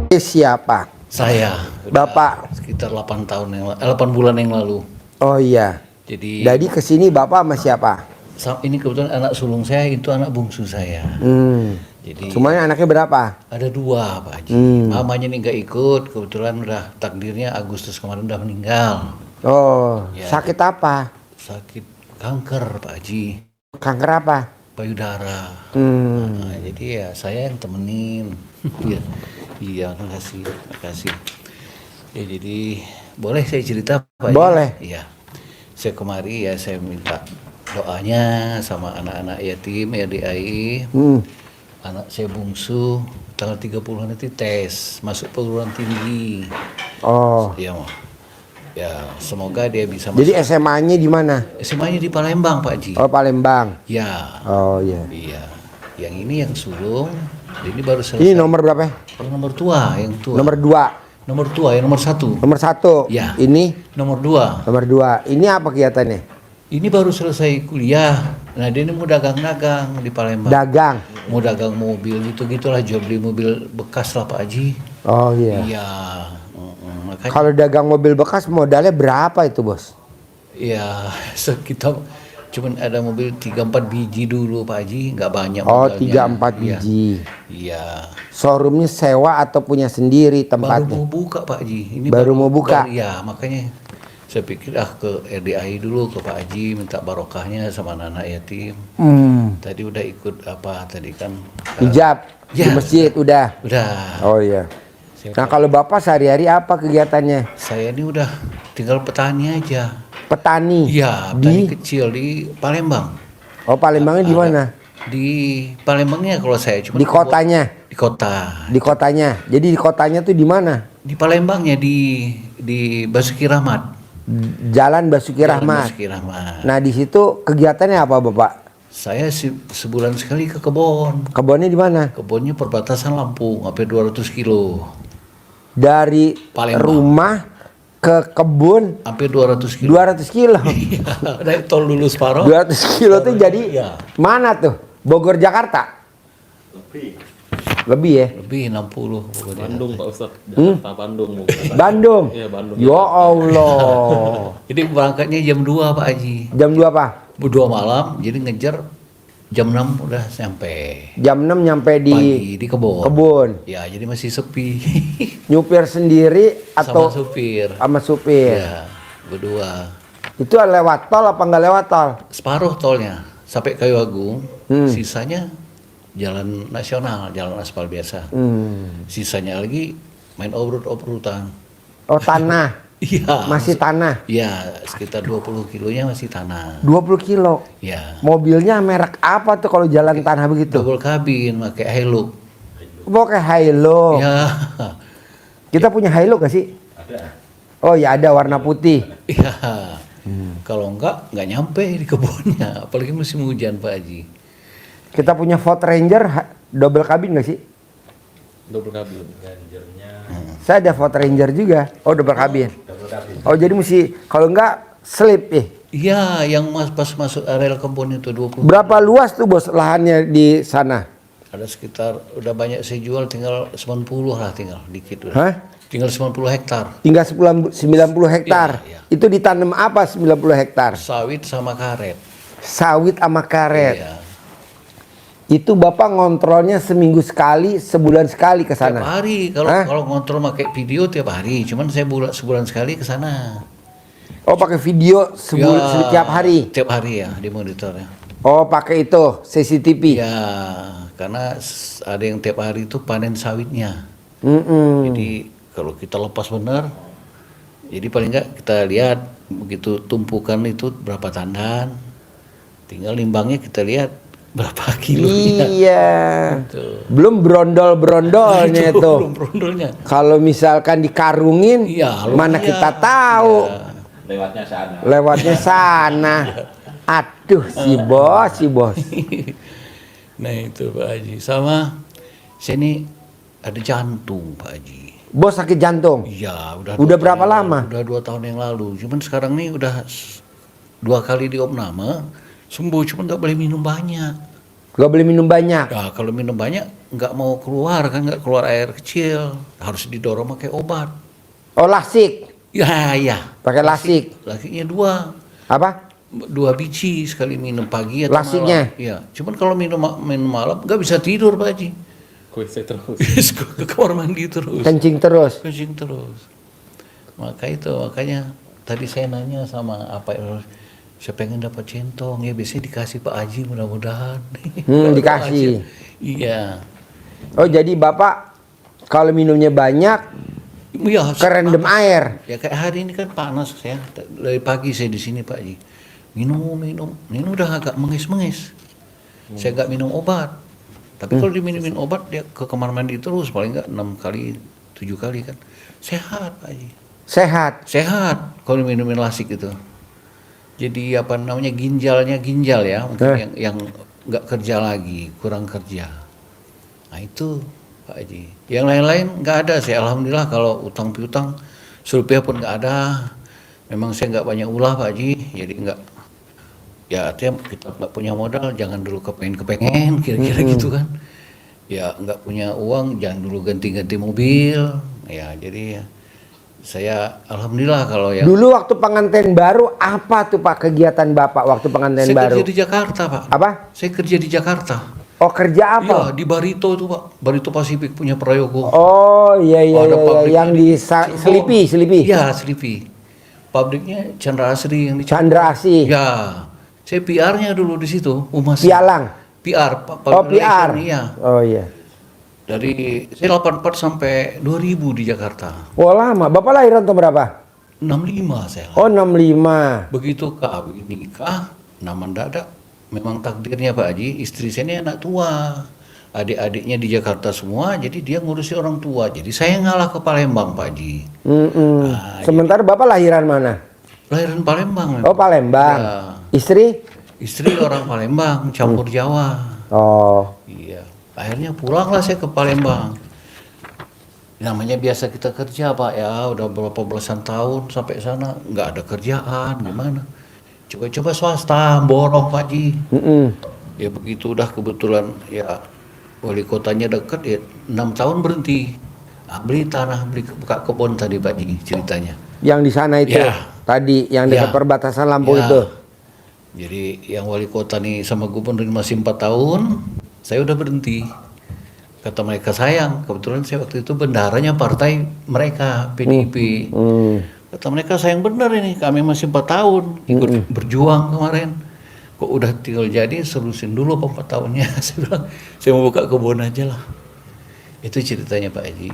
Siapa? Saya. Bapak. Sekitar 8 bulan yang lalu. Oh iya. Jadi kesini Bapak sama siapa? Ini kebetulan anak sulung saya, itu anak bungsu saya. Jadi Semuanya anaknya berapa? ada 2 Pak Haji. Mamanya nih nggak ikut, kebetulan udah takdirnya Agustus kemarin udah meninggal. Oh, Ya. sakit apa? Sakit kanker Pak Haji. Kanker apa? Payudara. Nah, jadi ya saya yang temenin. Iya, iya, makasih. Ya jadi boleh saya cerita Pak Haji? Boleh. Iya. Saya kemari ya saya minta doanya sama anak-anak yatim RDAI. Anak saya bungsu tanggal 30 nanti tes masuk perguruan tinggi. Oh. Iya, Mo. Ya, semoga dia bisa Jadi masuk. SMA-nya di mana? SMA-nya di Palembang, Pak Haji. Oh, Palembang. Ya. Oh iya. Iya. Yang ini yang sulung, ini baru selesai. Ini nomor berapa? Nomor tua, yang tua. Nomor 2. Nomor tua, yang nomor 1. Nomor 1. Ya. Ini Nomor 2. nomor 2. Ini apa kegiatannya? Ini baru selesai kuliah. Nah, dia ini mau dagang-dagang di Palembang. Dagang. Mau dagang mobil gitu-gitulah, jual beli mobil bekas lah Pak Haji. Oh iya. Iya. Makanya Kalau dagang mobil bekas modalnya berapa itu, Bos? ya kita cuman ada mobil 3-4 biji dulu Pak Haji, nggak banyak Oh, modalnya. 3-4 Iya. biji. Iya. Showroomnya sewa atau punya sendiri Baru tempatnya? mau buka Pak Haji. Ini Baru mau buka? Ya, makanya saya pikir ke RDAI dulu, ke Pak Haji minta barokahnya sama anak-anak yatim. Tadi udah ikut apa tadi kan? Hijab di Ya. masjid udah. Udah. Oh iya. Nah, kalau Bapak sehari-hari apa kegiatannya? Saya ini udah tinggal petani aja. Petani. Iya, petani kecil di Palembang. Oh, Palembangnya di mana? Di Palembangnya kalau saya cuma Di kotanya. di kota. Di kotanya. Jadi di kotanya tuh di mana? Di Palembangnya di Basuki Rahmat. Jalan Basuki Jalan Rahmat. Basuki Rahmat. Nah, di situ kegiatannya apa, Bapak? Saya sebulan sekali ke kebun. Kebunnya di mana? Kebunnya perbatasan Lampung, sampai 200 kilo. Dari Palembang. rumah ke kebun Hampir 200 kilo. 200 kilo. Iya, naik tol dulu separuh. 200 kilo tuh jadi Iya. mana tuh? Bogor Jakarta? Lebih ya? Lebih 60 pokoknya. Bandung Pak Ustadz, Jakarta Bandung. Bandung. Iya, Bandung. Ya Allah. Jadi berangkatnya jam 2 Pak Haji. Jam 2 apa? 2 malam, jadi ngejar jam 6 udah sampai. Jam 6 nyampe Pagi di di kebun. kebun. Ya, jadi masih sepi. Nyupir sendiri atau Sama supir. sama supir? Ya, berdua. Itu lewat tol apa nggak lewat tol? Separuh tolnya sampai Kayu Agung, sisanya jalan nasional, jalan aspal biasa. Sisanya lagi main obrut-obrutan. Oh, tanah. Iya. Masih tanah. Iya, sekitar 20 kilonya masih tanah. 20 kilo. Ya. Mobilnya merek apa tuh kalau jalan tanah begitu? Double kabin, pakai Hilux. Pakai Hilux. Ya. Kita punya Hilux gak sih? Ada. Oh ya, ada warna putih. Iya. Kalau nggak nyampe di kebunnya, apalagi musim hujan Pak Haji. Kita punya Ford Ranger double kabin gak sih? Double kabin. Rangernya Saya ada Ford Ranger juga. Oh, double kabin. double kabin. Oh, jadi mesti kalau enggak slip ya. Iya, yang pas masuk areal kebun itu 20. Berapa luas tuh, Bos, lahannya di sana? Ada sekitar, udah banyak saya jual, tinggal 90 lah, tinggal dikit udah. Hah? Tinggal 90 hektar. Tinggal 90 hektar. Iya, iya. Itu ditanam apa 90 hektar? Sawit sama karet. Sawit sama karet. Iya. Itu Bapak ngontrolnya seminggu sekali, sebulan sekali ke Tiap sana. hari, Hah? kalau ngontrol pakai video tiap hari, cuman saya sebulan sekali ke sana. Oh, pakai video Ya, setiap hari. Tiap hari ya, di monitornya. Oh, pakai itu CCTV. Ya, karena ada yang tiap hari itu panen sawitnya. Jadi kalau kita lepas benar, jadi paling enggak kita lihat begitu tumpukan itu berapa tandan, tinggal limbangnya kita lihat berapa kilonya. Iya. Tuh. Belum brondol-brondolnya itu. Belum brondolnya. Kalau misalkan dikarungin, Iya, mana iya. kita tahu. Iya. Lewatnya sana. Lewatnya sana. Aduh, si bos. Nah itu Pak Haji. Sama saya ini ada jantung Pak Haji. Bos sakit jantung. Iya, udah berapa lama? Udah 2 tahun yang lalu. Cuman sekarang nih udah 2 kali diopname, sembuh, cuman nggak boleh minum banyak. Gak boleh minum banyak. Nah, kalau minum banyak nggak mau keluar kan, nggak keluar air kecil, harus didorong pakai obat. Oh, lasik. Ya, ya. Pakai lasik. Lasiknya 2 Apa? 2 biji sekali minum pagi atau Lasiknya? malam. Iya. Cuman kalau minum malam nggak bisa tidur Pak Haji. Kuisnya terus. Ke kamar mandi terus. Kencing terus. Kencing terus. Makanya tadi saya nanya sama apa ya, saya pengen dapat centong ya, biasanya dikasih Pak Haji, mudah-mudahan. Dikasih. Iya. Oh, jadi Bapak kalau minumnya banyak Iya, kerendam air. ya kayak hari ini kan panas ya. Dari pagi saya di sini Pak Haji. Minum udah agak mengis-mengis. Saya nggak minum obat. Tapi kalau diminumin obat dia ke kamar mandi terus, paling nggak 6 kali, 7 kali kan. Sehat Pak Haji. Sehat. Kalau minumin lasik itu. Jadi apa namanya, ginjal ya, mungkin yang nggak kerja lagi, kurang kerja. Nah itu Pak Haji. Yang lain-lain nggak ada sih, alhamdulillah. Kalau utang piutang serupiah pun nggak ada. Memang saya nggak banyak ulah Pak Haji, jadi nggak. Ya artinya kita nggak punya modal, jangan dulu kepengen kira-kira gitu kan. Ya nggak punya uang, jangan dulu ganti-ganti mobil. Ya jadi saya alhamdulillah kalau yang. Dulu waktu pengantin baru apa tuh Pak kegiatan Bapak waktu pengantin Saya baru? kerja di Jakarta Pak. Apa? Saya kerja di Jakarta. Oh, kerja apa? Iya, di Barito itu Pak. Barito Pasifik punya Prayogo. Oh, iya Ada pabriknya yang di Cirebon. Selipi. Iya, Selipi. Pabriknya Chandra Asri yang di Chandra Asih. Ya. Saya PR-nya dulu di situ, Umas. Pialang. PR, Pak. Oh, PR. Iya. Oh, iya. Dari saya 84 sampai 2000 di Jakarta. Oh, lama. Bapak lahiran tahun berapa? 65 saya. Oh, 65. Begitu kawin nikah, nama mendadak. Memang takdirnya Pak Haji, istri saya ini anak tua. Adik-adiknya di Jakarta semua, jadi dia ngurusi orang tua. Jadi saya ngalah ke Palembang Pak Haji. Nah, Sementara Bapak lahiran mana? lahiran Palembang. Oh, Palembang. Ya. Istri? Istri orang Palembang, campur Jawa. Oh. Iya. Akhirnya pulanglah saya ke Palembang. Namanya biasa kita kerja Pak ya, udah berapa belasan tahun sampai sana nggak ada kerjaan, gimana? Coba-coba swasta, borong Pak Haji. Ya begitu udah kebetulan ya wali kotanya deket ya 6 tahun berhenti. Nah, beli tanah, buka kebun tadi Pak Haji ceritanya. Yang di sana itu Ya. tadi yang dekat Ya. perbatasan Lampung Ya. itu. Jadi yang wali kota nih sama gubernur masih 4 tahun, saya udah berhenti. Kata mereka sayang, kebetulan saya waktu itu bendaharanya partai mereka, PDIP. Kata mereka sayang benar ini, kami masih 4 tahun ikut berjuang kemarin. Kok udah tinggal jadi, selusin dulu 4 tahunnya. Saya bilang, saya mau buka kebun aja lah. Itu ceritanya Pak Haji.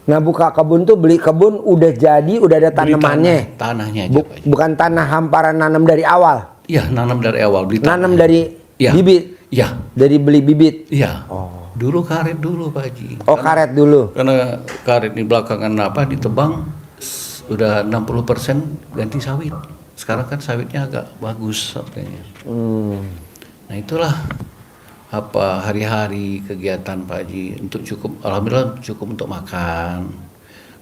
Nah, buka kebun tuh beli kebun udah jadi, udah ada Beli tanamannya. tanahnya aja Pak Haji. Bukan tanah hamparan nanam dari awal. Iya, nanam dari awal. Beli Nanam tanah. dari Ya. bibit. Iya, Dari beli bibit. iya. Oh. Dulu karet dulu Pak Haji. Oh, karet dulu. Karena karet di belakangan ditebang udah 60% ganti sawit. Sekarang kan sawitnya agak bagus sepertinya. Nah itulah apa hari-hari kegiatan Pak Haji untuk cukup, alhamdulillah cukup untuk makan.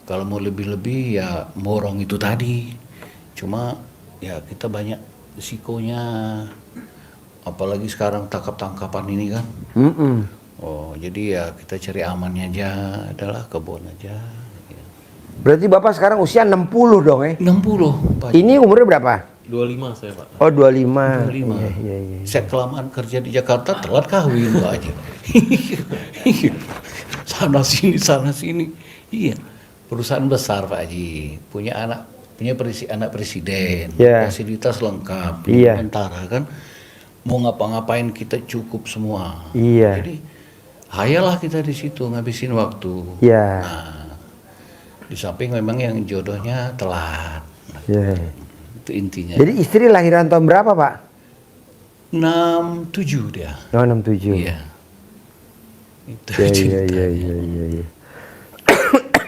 Kalau mau lebih-lebih ya borong itu tadi. Cuma ya kita banyak risikonya. Apalagi sekarang tangkap-tangkapan ini kan. Oh, jadi ya kita cari amannya aja, adalah kebun aja. Ya. Berarti Bapak sekarang usia 60 dong 60 Pak Haji. Ini umurnya berapa? 25 saya Pak. Oh, 25. 25. Iya. Saya kelamaan kerja di Jakarta, telat kawin Pak Haji. sana sini. Iya. Perusahaan besar Pak Haji, punya anak presiden, Yeah. fasilitas lengkap, Iya. tentara kan. Mau ngapa-ngapain kita cukup semua. Iya. Jadi hayalah kita di situ ngabisin waktu. Iya. Nah, di samping memang yang jodohnya telat. Iya. Itu intinya. Jadi istri lahiran tahun berapa, Pak? 67 dia. Oh, 67. Iya. Itu Iya. ceritanya.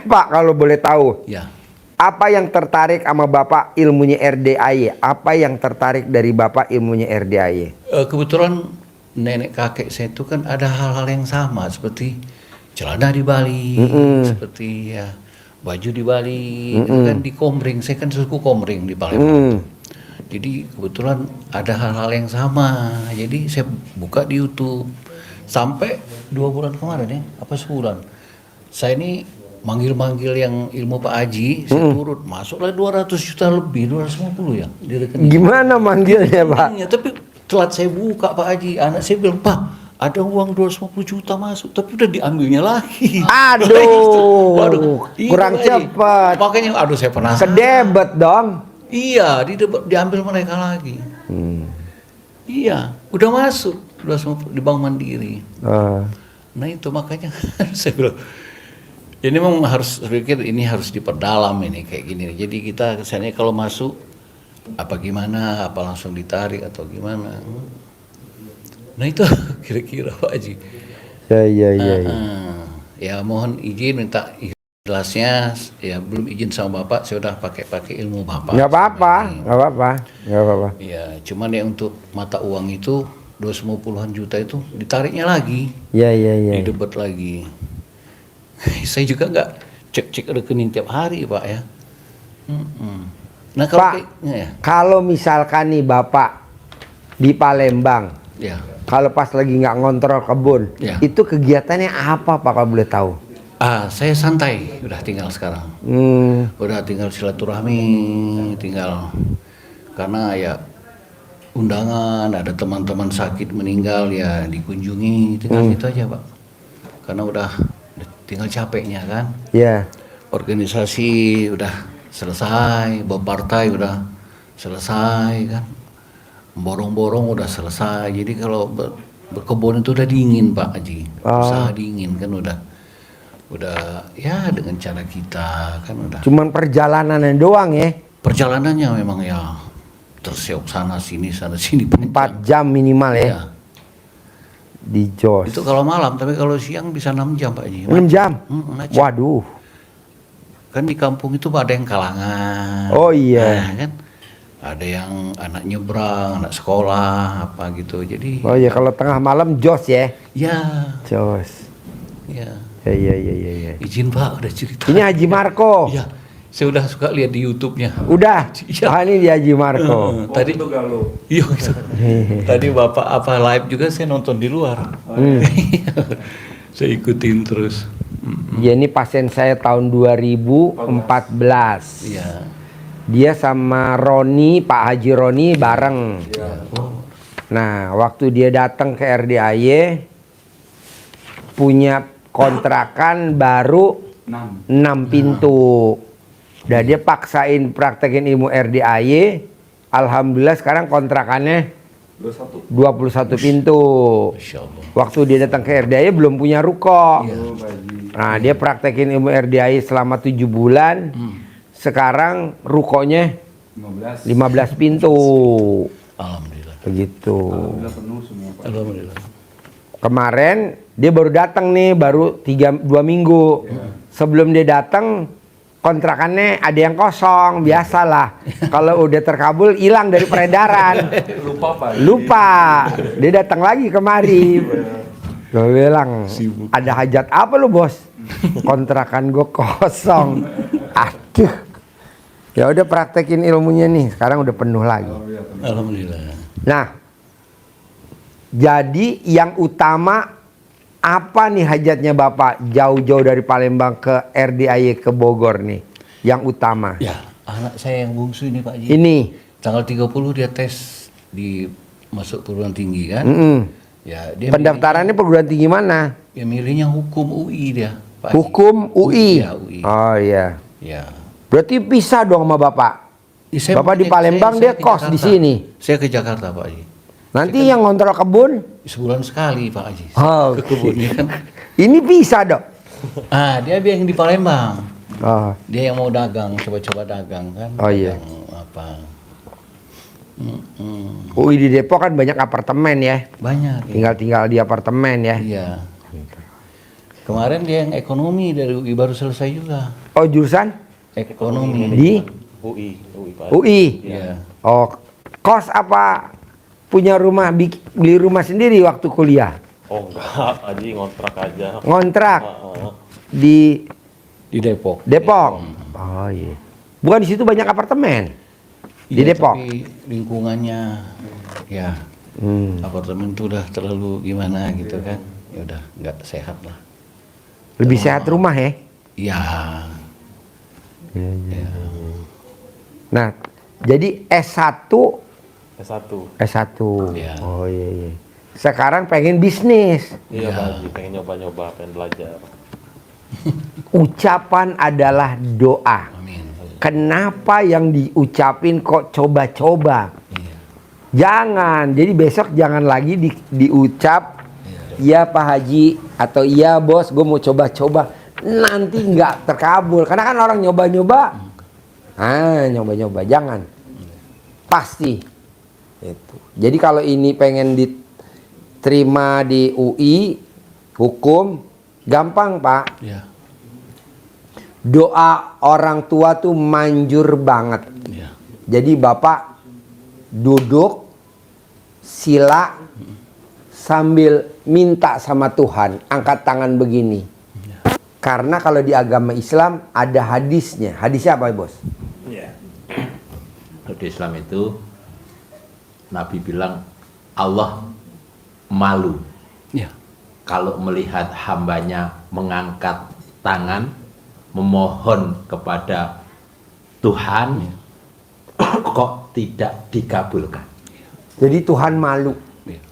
Pak, kalau boleh tahu, Ya. apa yang tertarik sama Bapak ilmunya RDAY? Apa yang tertarik dari Bapak ilmunya RDAY? Kebetulan nenek kakek saya itu kan ada hal-hal yang sama seperti celana di Bali, seperti ya baju di Bali, itu kan di Komering. Saya kan suku Komering di Palembang. Jadi kebetulan ada hal-hal yang sama. Jadi saya buka di YouTube sampai 2 bulan kemarin ya, apa sebulan. Saya ini manggil-manggil yang ilmu Pak Haji, saya turut masuklah 200 juta lebih, 250 ya di rekening. Gimana manggilnya, Pak? Iya, tapi telat saya buka Pak Haji, anak saya bilang, "Pak, ada uang 250 juta masuk, tapi udah diambilnya lagi." Aduh, iya, kurang Pak Haji. cepat. Makanya, aduh saya penasaran. Kedebet dong. Iya, diambil mereka lagi. Iya, udah masuk, di Bank Mandiri. Nah itu makanya saya bilang, ini memang harus pikir ini harus diperdalam ini kayak gini. Jadi kita kesannya kalau masuk apa gimana, apa langsung ditarik atau gimana. Nah itu kira-kira Pak Haji. Ya. Ya mohon izin minta ikhlasnya, ya belum izin sama Bapak, saya udah pakai ilmu Bapak. Nggak apa-apa. Ya cuman ya untuk mata uang itu 250-an juta itu ditariknya lagi. Ya. Didebat lagi. Saya juga nggak cek rekening tiap hari Pak ya. Nah kalau Pak, kalau misalkan nih Bapak di Palembang, ya. kalau pas lagi nggak ngontrol kebun, Ya. itu kegiatannya apa Pak kalau boleh tahu? Saya santai, udah tinggal sekarang. Udah tinggal silaturahmi, tinggal karena ya undangan, ada teman-teman sakit meninggal ya dikunjungi, tinggal gitu aja Pak. Karena udah tinggal capeknya kan. Ya. Organisasi udah selesai, berpartai udah selesai kan. Borong-borong udah selesai. Jadi kalau berkebun itu udah dingin Pak Haji. Usaha dingin kan udah ya dengan cara kita kan udah. Cuman perjalanannya doang ya. Perjalanannya memang ya terseok sana sini 4 jam minimal ya. Iya. Di Jos. Itu kalau malam, tapi kalau siang bisa 6 jam Pak Haji. 6 jam? Macet. Waduh. Kan di kampung itu ada yang kalangan. Oh iya. Nah, kan ada yang anak nyebrang, anak sekolah apa gitu. Jadi Oh iya, kalau tengah malam Jos ya. ya, Jos. ya. Ya. Izin Pak, udah cerita. Ini Haji Marco. Iya. Saya udah suka lihat di YouTube-nya. Udah. Iya. Ini dia Haji Marco. Tadi iya, tadi Bapak apa live juga saya nonton di luar. Saya ikutin terus. Ya, ini pasien saya tahun 2014. Iya. Dia sama Roni, Pak Haji Roni bareng. Nah, waktu dia datang ke RDAY punya kontrakan baru 6 pintu. Dan dia paksain praktekin ilmu RDAY. Alhamdulillah sekarang kontrakannya 21 pintu. Masya Allah. Waktu dia datang ke RDAY belum punya ruko. Nah, dia praktekin ilmu RDAY selama 7 bulan. Sekarang rukonya 15 pintu. Alhamdulillah. Begitu. Alhamdulillah. Kemarin dia baru datang nih, baru 2 minggu. Sebelum dia datang kontrakannya ada yang kosong, biasalah. Kalau udah terkabul hilang dari peredaran. Lupa. Dia datang lagi kemari. Gue bilang, ada hajat apa lu bos? Kontrakan gue kosong. Aduh. Ya udah praktekin ilmunya nih. Sekarang udah penuh lagi. Alhamdulillah. Nah, jadi yang utama apa nih hajatnya Bapak jauh-jauh dari Palembang ke RDAY ke Bogor nih? Yang utama. Ya, anak saya yang bungsu ini Pak Haji. Ini. Tanggal 30 dia tes di masuk perguruan tinggi kan. Ya, dia Pendaftarannya perguruan tinggi mana? milih, milihnya hukum UI dia, Pak Haji. Hukum UI. Ya, UI. Oh iya. Ya. Berarti pisah dong sama Bapak. Ya, Bapak di Palembang, dia ke kos di Jakarta. sini. Saya ke Jakarta Pak Haji. Nanti yang ngontrol kebun? Sebulan sekali Pak Haji. Oh, Ke kebunnya kan. Ini pisah dong. Dia yang di Palembang. Oh, Dia yang mau dagang, coba-coba dagang kan. Oh, iya. Dagang apa? UI di Depok kan banyak apartemen ya. Banyak. Ya. Tinggal-tinggal di apartemen ya. Iya. Kemarin dia yang ekonomi dari UI baru selesai juga. Oh, jurusan Ekonomi. di UI Pak. UI. Iya. Oh, kos apa punya rumah, beli rumah sendiri waktu kuliah? Oh enggak, Haji ngontrak aja. Ngontrak Heeh. Di Depok. Depok. Oh iya. Bukan di situ banyak apartemen. Di Iya, Depok. tapi lingkungannya ya apartemen itu udah terlalu gimana gitu kan. Ya udah nggak sehat lah. Lebih sehat rumah ya. Iya. Nah, jadi S1 S1. S1. Iya. Oh iya. Sekarang pengen bisnis. Iya Pak Haji, pengen nyoba-nyoba, pengen belajar. Ucapan adalah doa. Amin. Kenapa yang diucapin kok coba-coba? Iya. Jangan. Jadi besok jangan lagi diucap iya Pak Haji atau iya bos, gue mau coba-coba. Nanti nggak terkabul. Karena kan orang nyoba-nyoba. Nyoba-nyoba. Jangan. Pasti. Itu. Jadi kalau ini pengen diterima di UI, hukum, gampang Pak. Iya. Doa orang tua tuh manjur banget. Iya. Jadi Bapak duduk, sila, sambil minta sama Tuhan, angkat tangan begini. Karena kalau di agama Islam ada hadisnya. Hadisnya apa bos? Ya. Di Islam itu Nabi bilang Allah malu Iya. kalau melihat hambanya mengangkat tangan memohon kepada Tuhan kok tidak dikabulkan. Jadi Tuhan malu. Iya.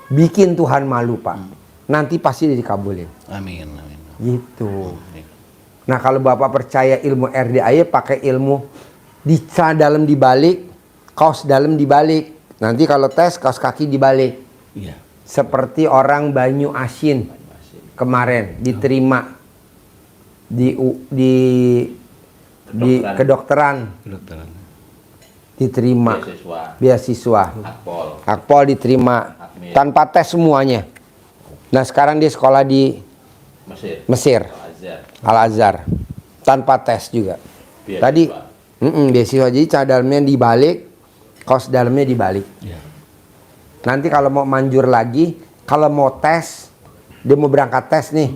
Bikin Tuhan malu Pak. Nanti pasti dikabulin. Amin. Amin. Gitu. Iya. Nah kalau Bapak percaya ilmu RDAY, pakai ilmu di dalam dibalik, kaos dalam dibalik. Nanti kalau tes kaos kaki dibalik. Iya. Seperti orang Banyu Asin kemarin diterima di kedokteran, Kedokteran. diterima Beasiswa, beasiswa. Akpol, Akpol diterima tanpa tes semuanya. Nah sekarang dia sekolah di Mesir, Mesir, Al-Azhar, Al-Azhar, tanpa tes juga. Beasiswa. Tadi beasiswa, jadi cara dalamnya dibalik, kaos dalamnya dibalik. Iya. Nanti kalau mau manjur lagi, kalau mau tes, dia mau berangkat tes nih,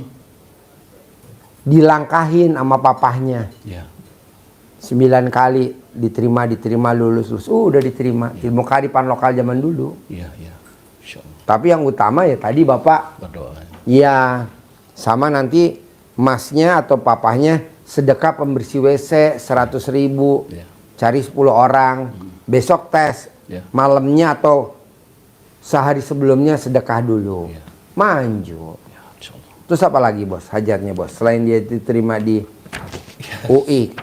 dilangkahin sama papahnya. Iya. 9 kali diterima lulus. Udah diterima. Ilmu kearifan lokal zaman dulu. Iya. Insyaallah. Tapi yang utama ya tadi Bapak, Berdoa. ya sama nanti masnya atau papahnya sedekah pembersih WC 100.000, Iya. cari 10 orang, besok tes, Iya. malamnya atau sehari sebelumnya sedekah dulu, Iya. manjur. Ya, insyaallah. Terus apa lagi bos, hajatnya bos, selain dia diterima di UI,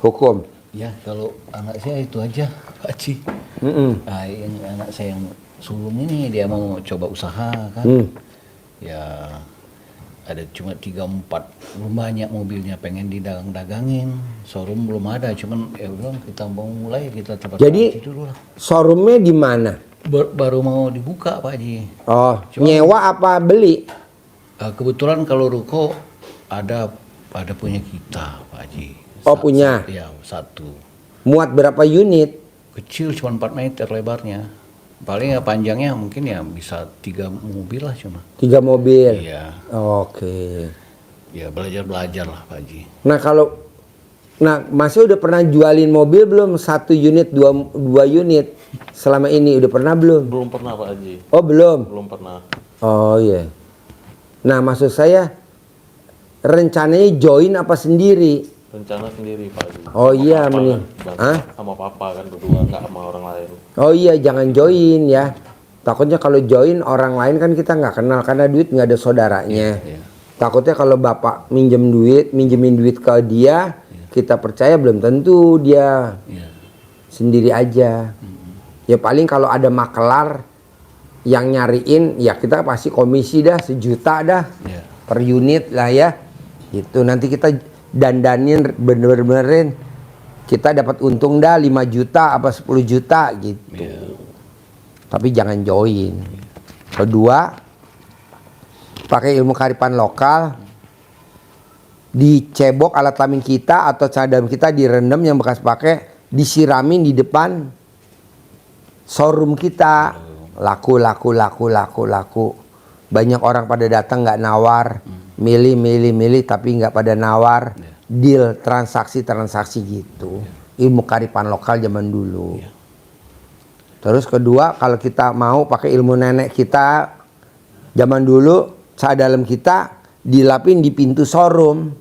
hukum. Ya kalau anak saya itu aja Pak Haji. Nah, yang anak saya yang sulung ini dia mau coba usaha kan. Ya ada cuma 3-4, belum banyak mobilnya, pengen didagang-dagangin. Showroom belum ada, cuman ya bilang kita mau mulai, kita coba Jadi dulu lah. showroomnya di mana? Baru mau dibuka Pak Haji. Oh, Cuma- nyewa apa beli? Kebetulan kalau ruko ada punya kita Pak Haji. Oh, punya. Ya, satu. Muat berapa unit? Kecil cuma 4 meter lebarnya. Paling ya panjangnya mungkin ya bisa 3 mobil lah cuma. 3 mobil. Iya. Oke. Ya belajar lah Pak Haji. Nah, Masnya udah pernah jualin mobil belum? 1 unit, 2 unit selama ini udah pernah belum? Belum pernah Pak Haji. Oh belum. Belum pernah. Oh iya. Nah maksud saya rencananya join apa sendiri? Rencana sendiri Pak Haji. Oh Sama iya, papa mending. kan. Hah? Sama papa kan berdua, nggak sama orang lain. Oh iya jangan join ya. Takutnya kalau join orang lain kan kita nggak kenal karena duit nggak ada saudaranya. Iya. Takutnya kalau bapak minjemin duit ke dia, kita percaya belum tentu dia Iya. sendiri aja. Ya paling kalau ada makelar yang nyariin, ya kita pasti komisi dah 1 juta dah Iya. per unit lah ya. Gitu nanti kita dandanin bener-benerin kita dapat untung dah 5 juta apa 10 juta gitu. Iya. Tapi jangan join. Kedua, pakai ilmu kearifan lokal, dicebok alat kelamin kita atau cadam kita direndam yang bekas pakai, disiramin di depan showroom kita. Laku. Banyak orang pada datang nggak nawar, milih tapi nggak pada nawar. Deal transaksi gitu. Ilmu kearifan lokal zaman dulu. Terus kedua, kalau kita mau pakai ilmu nenek kita zaman dulu, saat dalam kita dilapin di pintu showroom,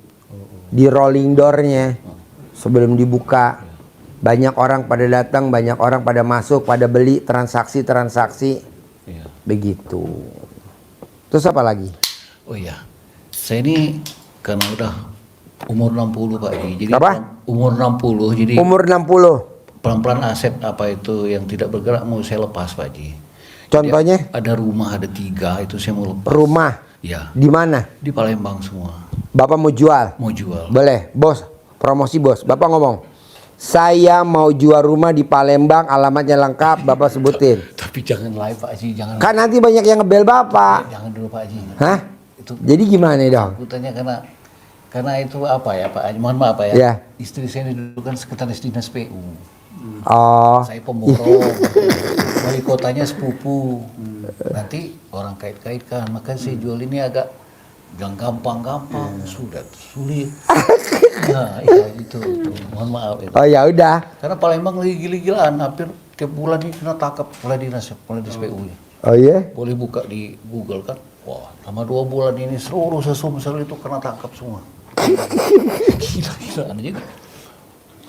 di rolling doornya sebelum dibuka. Banyak orang pada datang, banyak orang pada masuk, pada beli, transaksi Iya. begitu. Terus apa lagi? Oh iya, saya ini karena udah umur 60 Pak Haji. Jadi Apa? Umur 60, jadi Umur 60. pelan-pelan aset apa itu yang tidak bergerak mau saya lepas Pak Haji. Contohnya? Jadi, ada rumah, ada 3, itu saya mau lepas. Rumah Ya, di mana? di Palembang semua. Bapak mau jual? Mau jual. Boleh, bos. Promosi bos. Bapak ngomong, saya mau jual rumah di Palembang, alamatnya lengkap, Bapak sebutin. Tapi jangan live Pak Haji, jangan. Kan nanti banyak yang ngebel Bapak. Jangan dulu Pak Haji. Hah? Itu Jadi gimana dong? takutnya karena itu apa ya Pak Haji, mohon maaf Pak ya. Ya. Istri saya dulu kan sekretaris dinas PU. Oh, Saya pemborong, wali kotanya sepupu. Nanti orang kait-kaitkan, maka saya jual ini agak yang gampang-gampang, sudah sulit. Nah, iya itu. Mohon maaf itu. oh ya udah. Karena Palembang lagi gila-gilaan, hampir tiap bulan ini kena tangkap oleh dinas PU nya. Oh iya? Boleh buka di Google kan. Wah, selama 2 bulan ini seluruh Sumsel itu kena tangkap semua. Gila-gilaan. Jadi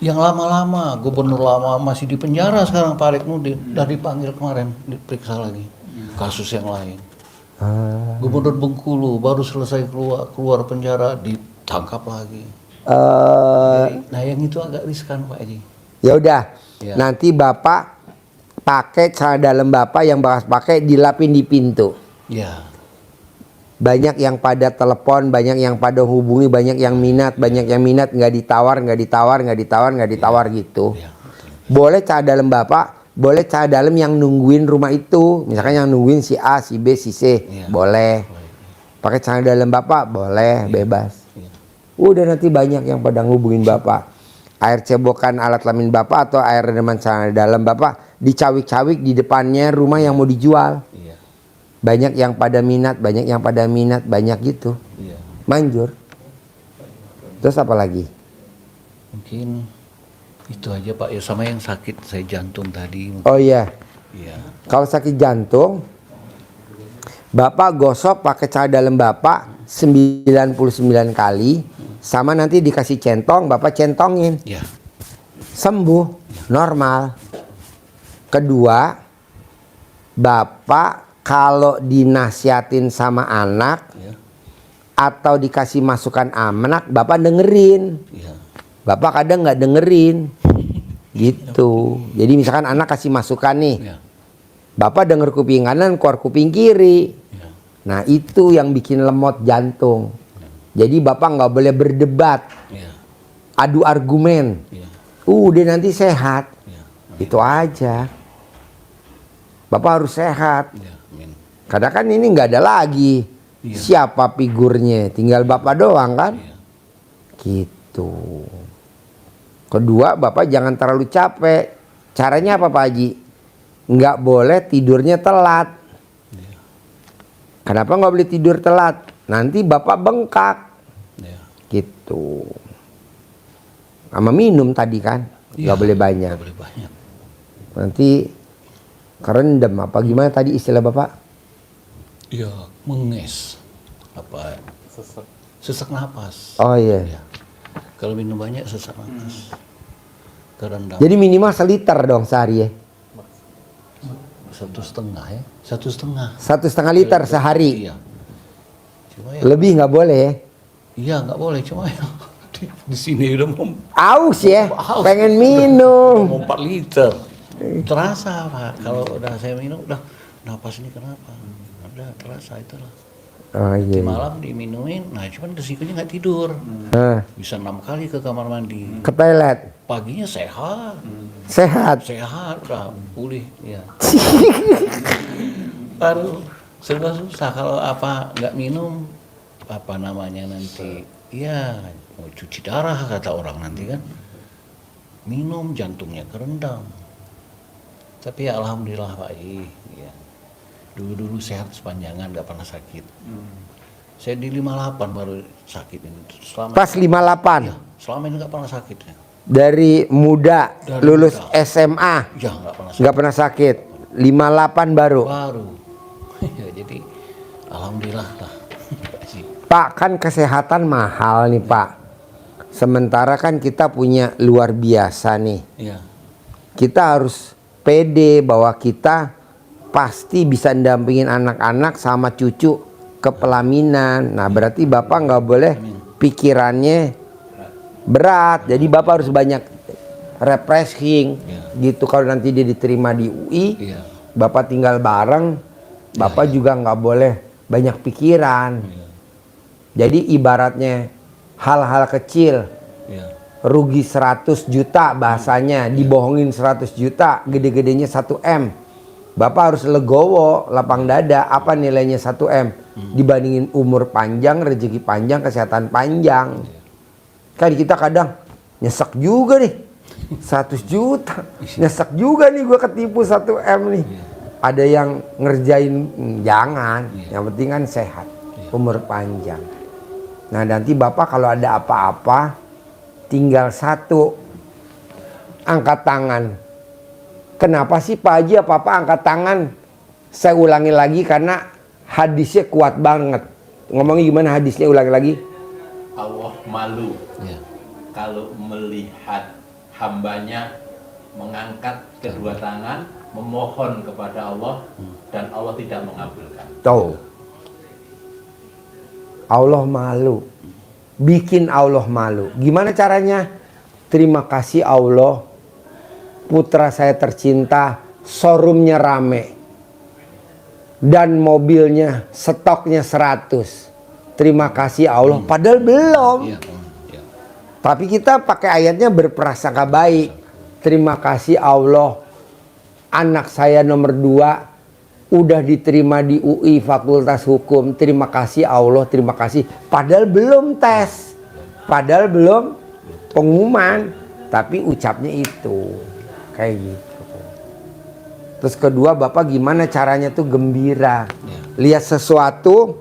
yang lama-lama, gubernur lama masih di penjara sekarang Pak Arief Nurdin, udah dipanggil kemarin, diperiksa lagi. Kasus yang lain. Gubernur Bengkulu baru selesai keluar penjara, ditangkap lagi. Nah yang itu agak riskan Pak Haji. Ya udah. Ya. Nanti Bapak pakai celana dalam Bapak yang Bapak pakai dilapin di pintu. Ya, Banyak yang pada telepon, banyak yang pada hubungi, banyak yang minat, nggak ditawar gitu. ya. Boleh celana dalam Bapak, boleh celana dalam yang nungguin rumah itu. Misalkan yang nungguin si A, si B, si C, Iya. boleh. Pakai celana dalam Bapak, boleh, bebas. Iya. Udah nanti banyak yang pada ngubungin Bapak. Air cebokan alat kelamin Bapak atau air redeman celana dalam Bapak dicawik-cawik di depannya rumah yang mau dijual. Iya. Banyak yang pada minat, banyak gitu. Iya. Manjur. Terus apa lagi? Mungkin itu aja Pak ya, sama yang sakit saya jantung tadi. Oh iya, Iya. kalau sakit jantung, Bapak gosok pakai celana dalam Bapak 99 kali, sama nanti dikasih centong, Bapak centongin. Ya. Sembuh, normal. Kedua, Bapak kalau dinasihatin sama anak Ya. atau dikasih masukan anak, Bapak dengerin. Iya. Bapak kadang nggak dengerin, gitu. Jadi misalkan anak kasih masukan nih, Ya. Bapak denger kuping kanan, keluar kuping kiri. Ya. Nah itu yang bikin lemot jantung. Jadi Bapak nggak boleh berdebat, Ya. adu argumen. Ya. Udah nanti sehat. Ya. Itu aja. Bapak harus sehat. Ya. Amin. Karena kan ini nggak ada lagi. Iya. Siapa figurnya? Tinggal Bapak doang kan? Iya. Gitu. Kedua, Bapak jangan terlalu capek. Caranya apa Pak Haji? Nggak boleh tidurnya telat. Iya. Kenapa nggak boleh tidur telat? Nanti Bapak bengkak. Ya. Gitu. Sama minum tadi kan? Nggak boleh banyak. Nggak boleh banyak. Nanti kerendam apa gimana tadi istilah Bapak? Iya, menges. Apa? Sesek. Sesak napas. Oh iya. Ya. Kalau minum banyak sesak napas. Kerendam. Jadi minimal seliter dong sehari ya? 1,5 ya. 1,5. 1,5 liter sehari. Iya. Cuma ya. Lebih nggak boleh ya? Iya nggak boleh, cuma ya di sini udah mau Aus ya? Aus. Pengen minum. 4 liter. Terasa Pak, kalau udah saya minum udah napas ini kenapa? Udah terasa itulah. Oh Di iya. malam diminumin, nah cuman resikonya nggak tidur. Nah, Bisa 6 kali ke kamar mandi. ke toilet. Paginya sehat, Sehat. sehat udah pulih ya. Aduh, serba susah kalau apa nggak minum apa namanya nanti ya mau cuci darah kata orang nanti kan, minum jantungnya kerendam. Tapi ya alhamdulillah Pak I, ya. Dulu sehat sepanjangan nggak pernah sakit. Saya di 58 baru sakit ini. Selama Pas 58. ya, selama ini nggak pernah sakit ya. Dari muda Dari lulus muda. SMA Ya nggak pernah nggak pernah sakit. 58 baru. baru. Ya, jadi alhamdulillah lah. Sih. Pak, kan kesehatan mahal nih Pak. Sementara kan kita punya luar biasa nih. Iya. Kita harus pede bahwa kita pasti bisa dampingin anak-anak sama cucu ke pelaminan. Nah berarti Bapak nggak boleh pikirannya berat. Jadi Bapak harus banyak refreshing gitu. Kalau nanti dia diterima di UI, Iya. Bapak tinggal bareng, Bapak juga nggak boleh banyak pikiran. Jadi ibaratnya hal-hal kecil, Iya. rugi 100 juta bahasanya, dibohongin 100 juta, gede-gedenya 1 M. Bapak harus legowo, lapang dada, apa nilainya 1 M? Dibandingin umur panjang, rezeki panjang, kesehatan panjang. Kan kita kadang nyesek juga nih, 100 juta. Nyesek juga nih gue ketipu 1 M nih. Ada yang ngerjain, jangan. Yang penting kan sehat, umur panjang. Nah nanti Bapak kalau ada apa-apa, tinggal satu, angkat tangan. Kenapa sih Pak Haji apa-apa angkat tangan? Saya ulangi lagi karena hadisnya kuat banget. Ngomongnya gimana hadisnya, ulangi lagi. Allah malu Iya. kalau melihat hambanya mengangkat kedua tangan memohon kepada Allah dan Allah tidak mengabulkan. Tuh. Allah malu. Bikin Allah malu. Gimana caranya? Terima kasih Allah. Putra saya tercinta, showroomnya rame. Dan mobilnya, stoknya 100. Terima kasih Allah. Padahal belum. Iya. Iya. Tapi kita pakai ayatnya berprasangka baik. Terima kasih Allah. Anak saya nomor 2 udah diterima di UI Fakultas Hukum. Terima kasih Allah, terima kasih. Padahal belum tes. Padahal belum pengumuman. Tapi ucapnya itu. Kayak gitu. Terus kedua, Bapak gimana caranya tuh gembira. Lihat sesuatu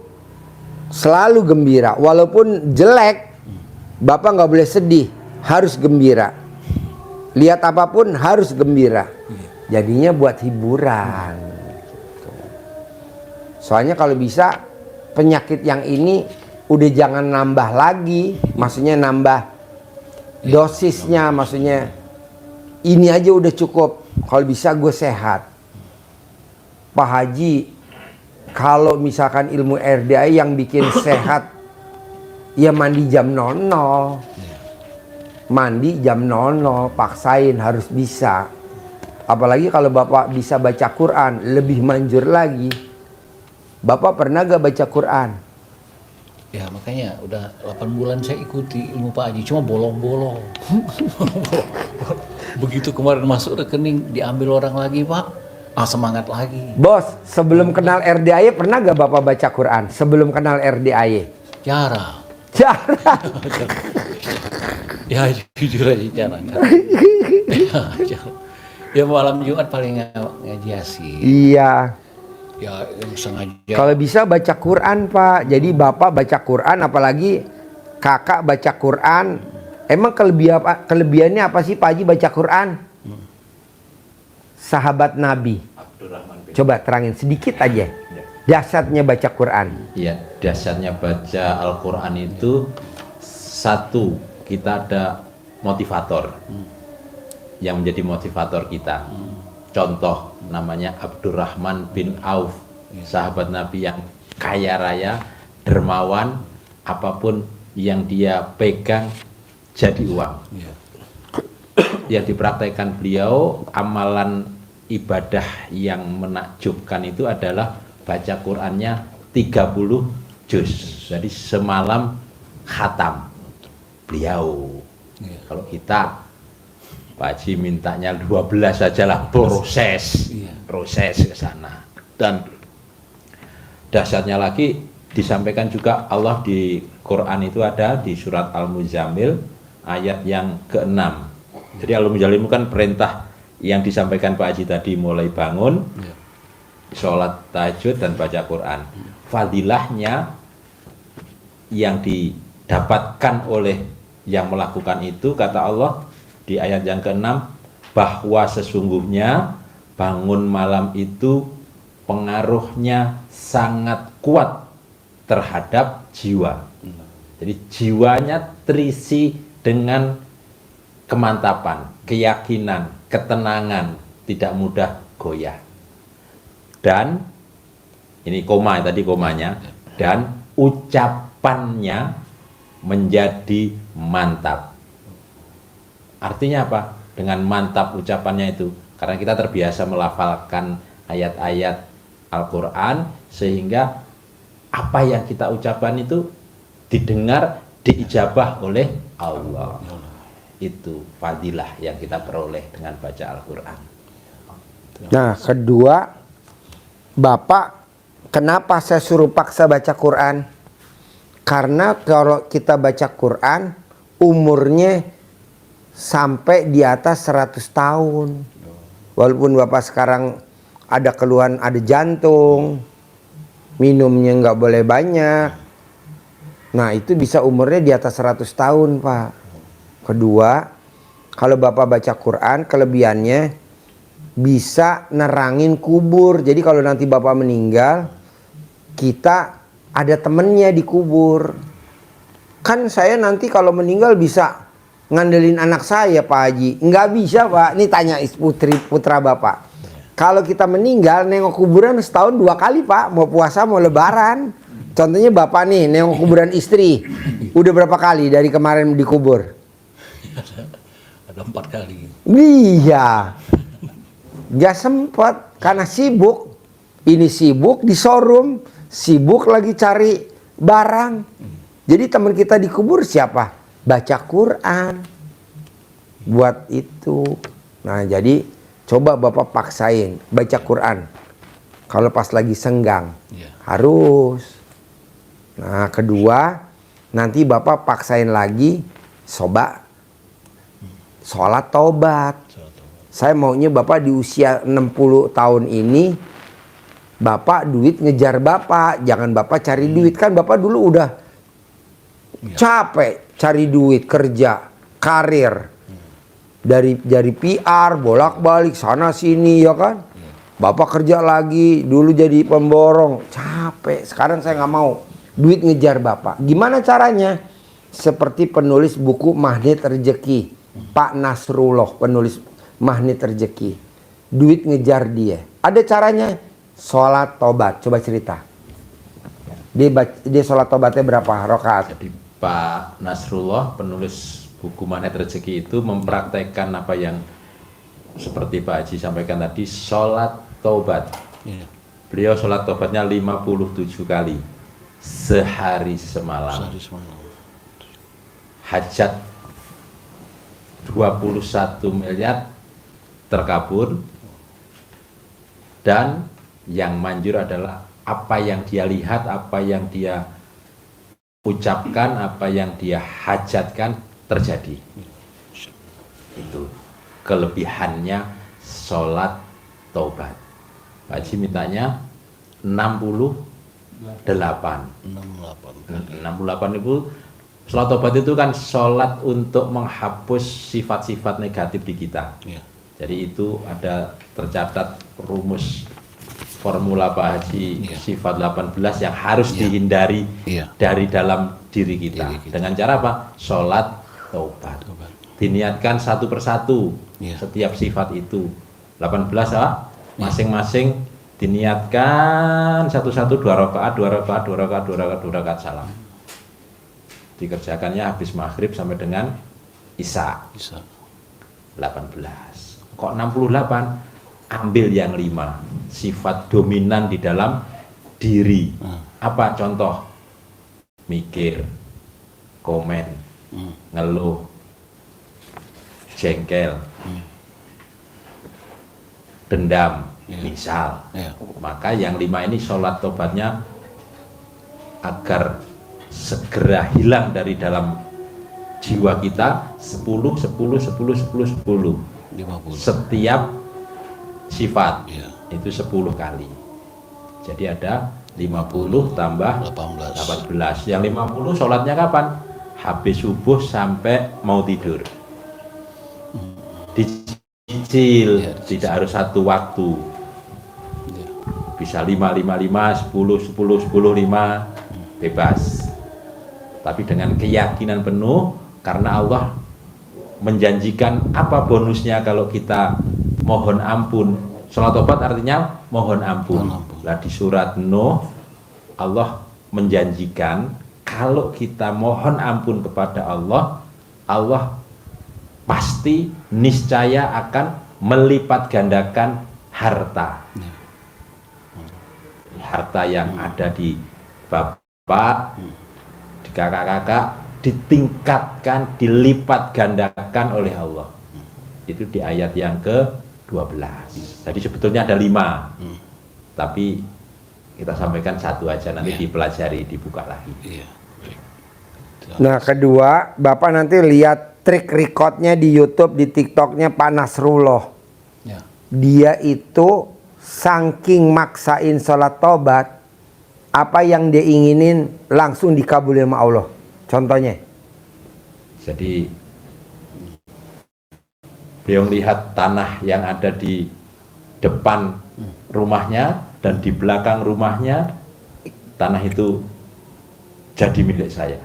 selalu gembira. Walaupun jelek, Bapak nggak boleh sedih. Harus gembira. Lihat apapun harus gembira. Jadinya buat hiburan. Soalnya kalau bisa penyakit yang ini udah jangan nambah lagi. Maksudnya nambah dosisnya. Maksudnya ini aja udah cukup. Kalau bisa gue sehat. Pak Haji, kalau misalkan ilmu RDI yang bikin sehat, ya mandi jam 00. Mandi jam 00, paksain harus bisa. Apalagi kalau Bapak bisa baca Quran, lebih manjur lagi. Bapak pernah gak baca Quran? Ya makanya udah 8 bulan saya ikuti ilmu Pak Haji, cuma bolong-bolong. Begitu kemarin masuk rekening diambil orang lagi Pak, semangat lagi. Bos, sebelum kenal RDI pernah gak Bapak baca Quran? Sebelum kenal RDI? Jarang. Jarang. Ya jujur aja jarang. Ya malam Jumat paling ngaji Yasin. Iya. Ya yang sengaja. Kalau bisa baca Quran Pak. Jadi Bapak baca Quran, apalagi kakak baca Quran. Emang kelebihannya apa sih Pak Haji baca Quran? Sahabat Nabi. Abdurrahman bin. Coba terangin sedikit aja. Dasarnya baca Quran. Ya, dasarnya baca Al-Quran itu satu, kita ada motivator yang menjadi motivator kita. Contoh namanya Abdurrahman bin Auf, sahabat Nabi yang kaya raya, dermawan, apapun yang dia pegang jadi uang. Yang dipraktekkan beliau, amalan ibadah yang menakjubkan itu adalah baca Qurannya 30 juz. Jadi semalam khatam beliau. Kalau kita Pak Haji mintanya 12 saja lah, proses ke sana. Dan dasarnya lagi disampaikan juga Allah di Quran itu ada di surat Al-Muzammil ayat yang ke-6. Jadi Al-Muzammil kan perintah yang disampaikan Pak Haji tadi, mulai bangun, sholat tahajud dan baca Quran. Fadilahnya yang didapatkan oleh yang melakukan itu, kata Allah, di ayat yang ke-6 bahwa sesungguhnya bangun malam itu pengaruhnya sangat kuat terhadap jiwa. Jadi jiwanya terisi dengan kemantapan, keyakinan, ketenangan, tidak mudah goyah. Dan ini koma tadi komanya, dan ucapannya menjadi mantap. Artinya apa? Dengan mantap ucapannya itu, karena kita terbiasa melafalkan ayat-ayat Al-Quran, sehingga apa yang kita ucapkan itu didengar, diijabah oleh Allah. Itu fadilah yang kita peroleh dengan baca Al-Quran. Nah, kedua, Bapak, kenapa saya suruh paksa baca Quran? Karena kalau kita baca Quran, umurnya sampai di atas 100 tahun. Walaupun Bapak sekarang ada keluhan, ada jantung, minumnya nggak boleh banyak. Nah, itu bisa umurnya di atas 100 tahun, Pak. Kedua, kalau Bapak baca Quran, kelebihannya bisa nerangin kubur. Jadi kalau nanti Bapak meninggal, kita ada temennya di kubur. Kan saya nanti kalau meninggal bisa ngandelin anak saya, Pak Haji. Nggak bisa, Pak. Ini tanya putra Bapak. Kalau kita meninggal, nengok kuburan setahun 2 kali, Pak. Mau puasa, mau lebaran. Contohnya Bapak nih, nengok kuburan istri. Udah berapa kali dari kemarin dikubur? Ada 4 kali. Iya. Gak sempat karena sibuk. Ini sibuk di showroom, sibuk lagi cari barang. Jadi teman kita dikubur siapa? Baca Quran. Buat itu. Nah, jadi coba Bapak paksain baca Quran. Kalau pas lagi senggang, harus. Nah, kedua, nanti Bapak paksain lagi sholat taubat. Saya maunya Bapak di usia 60 tahun ini, Bapak duit ngejar Bapak. Jangan Bapak cari duit. Kan Bapak dulu udah capek cari duit, kerja, karir. Dari PR, bolak-balik, sana sini, ya kan? Bapak kerja lagi, dulu jadi pemborong. Capek, sekarang saya nggak mau. Duit ngejar Bapak. Gimana caranya? Seperti penulis buku Magnet Rezeki, Pak Nasrullah, penulis Magnet Rezeki. Duit ngejar dia. Ada caranya. Sholat tobat. Coba cerita. Dia sholat tobatnya berapa rakaat? Jadi Pak Nasrullah, penulis buku Magnet Rezeki itu mempraktekkan apa yang seperti Pak Haji sampaikan tadi, sholat tobat. Beliau sholat tobatnya 57 kali sehari semalam. Hajat 21 miliar terkabul, dan yang manjur adalah apa yang dia lihat, apa yang dia ucapkan, apa yang dia hajatkan terjadi. Itu kelebihannya sholat taubat. Pak Haji mintanya 68 itu. Sholat taubat itu kan sholat untuk menghapus sifat-sifat negatif di kita. Jadi itu ada tercatat rumus formula Pak Haji, sifat 18 yang harus dihindari dari dalam diri kita. Dengan cara apa? Sholat taubat. Diniatkan satu persatu setiap sifat itu. 18 apa? Masing-masing diniatkan satu-satu 2 rakaat, 2 rakaat, 2 rakaat, 2 rakaat, 2 rakaat salam. Dikerjakannya habis maghrib sampai dengan isya. 18. Kok 68? Ambil yang 5 sifat dominan di dalam diri. Apa contoh? Mikir, komen, ngeluh, jengkel, dendam, misal. Maka yang 5 ini sholat tobatnya agar segera hilang dari dalam jiwa kita. 10, 10, 10, 10, 10 setiap sifat itu 10 kali. Jadi ada 50 tambah 18. Yang 50 sholatnya kapan? Habis subuh sampai mau tidur. dicicil, Ya, tidak harus satu waktu. Ya. Bisa 5, 5, 5, 10, 10, 10, 5, bebas. Tapi dengan keyakinan penuh, karena Allah menjanjikan apa bonusnya kalau kita mohon ampun. Salat tobat artinya mohon ampun. Mohon ampun. Lah di surat Nuh Allah menjanjikan kalau kita mohon ampun kepada Allah, Allah pasti niscaya akan melipat gandakan harta. Harta yang ada di bapak, di kakak-kakak, ditingkatkan, dilipat gandakan oleh Allah. Itu di ayat yang ke-12. Jadi sebetulnya ada 5. Tapi kita sampaikan satu aja, nanti dipelajari, dibuka lagi. Iya. Nah, kedua, Bapak nanti lihat trik recordnya di YouTube, di TikToknya Pak Nasrullah. Ya. Dia itu saking maksain sholat tobat, apa yang dia inginin langsung dikabulin sama Allah. Contohnya, Jadi beliau lihat tanah yang ada di depan rumahnya dan di belakang rumahnya, tanah itu jadi milik saya.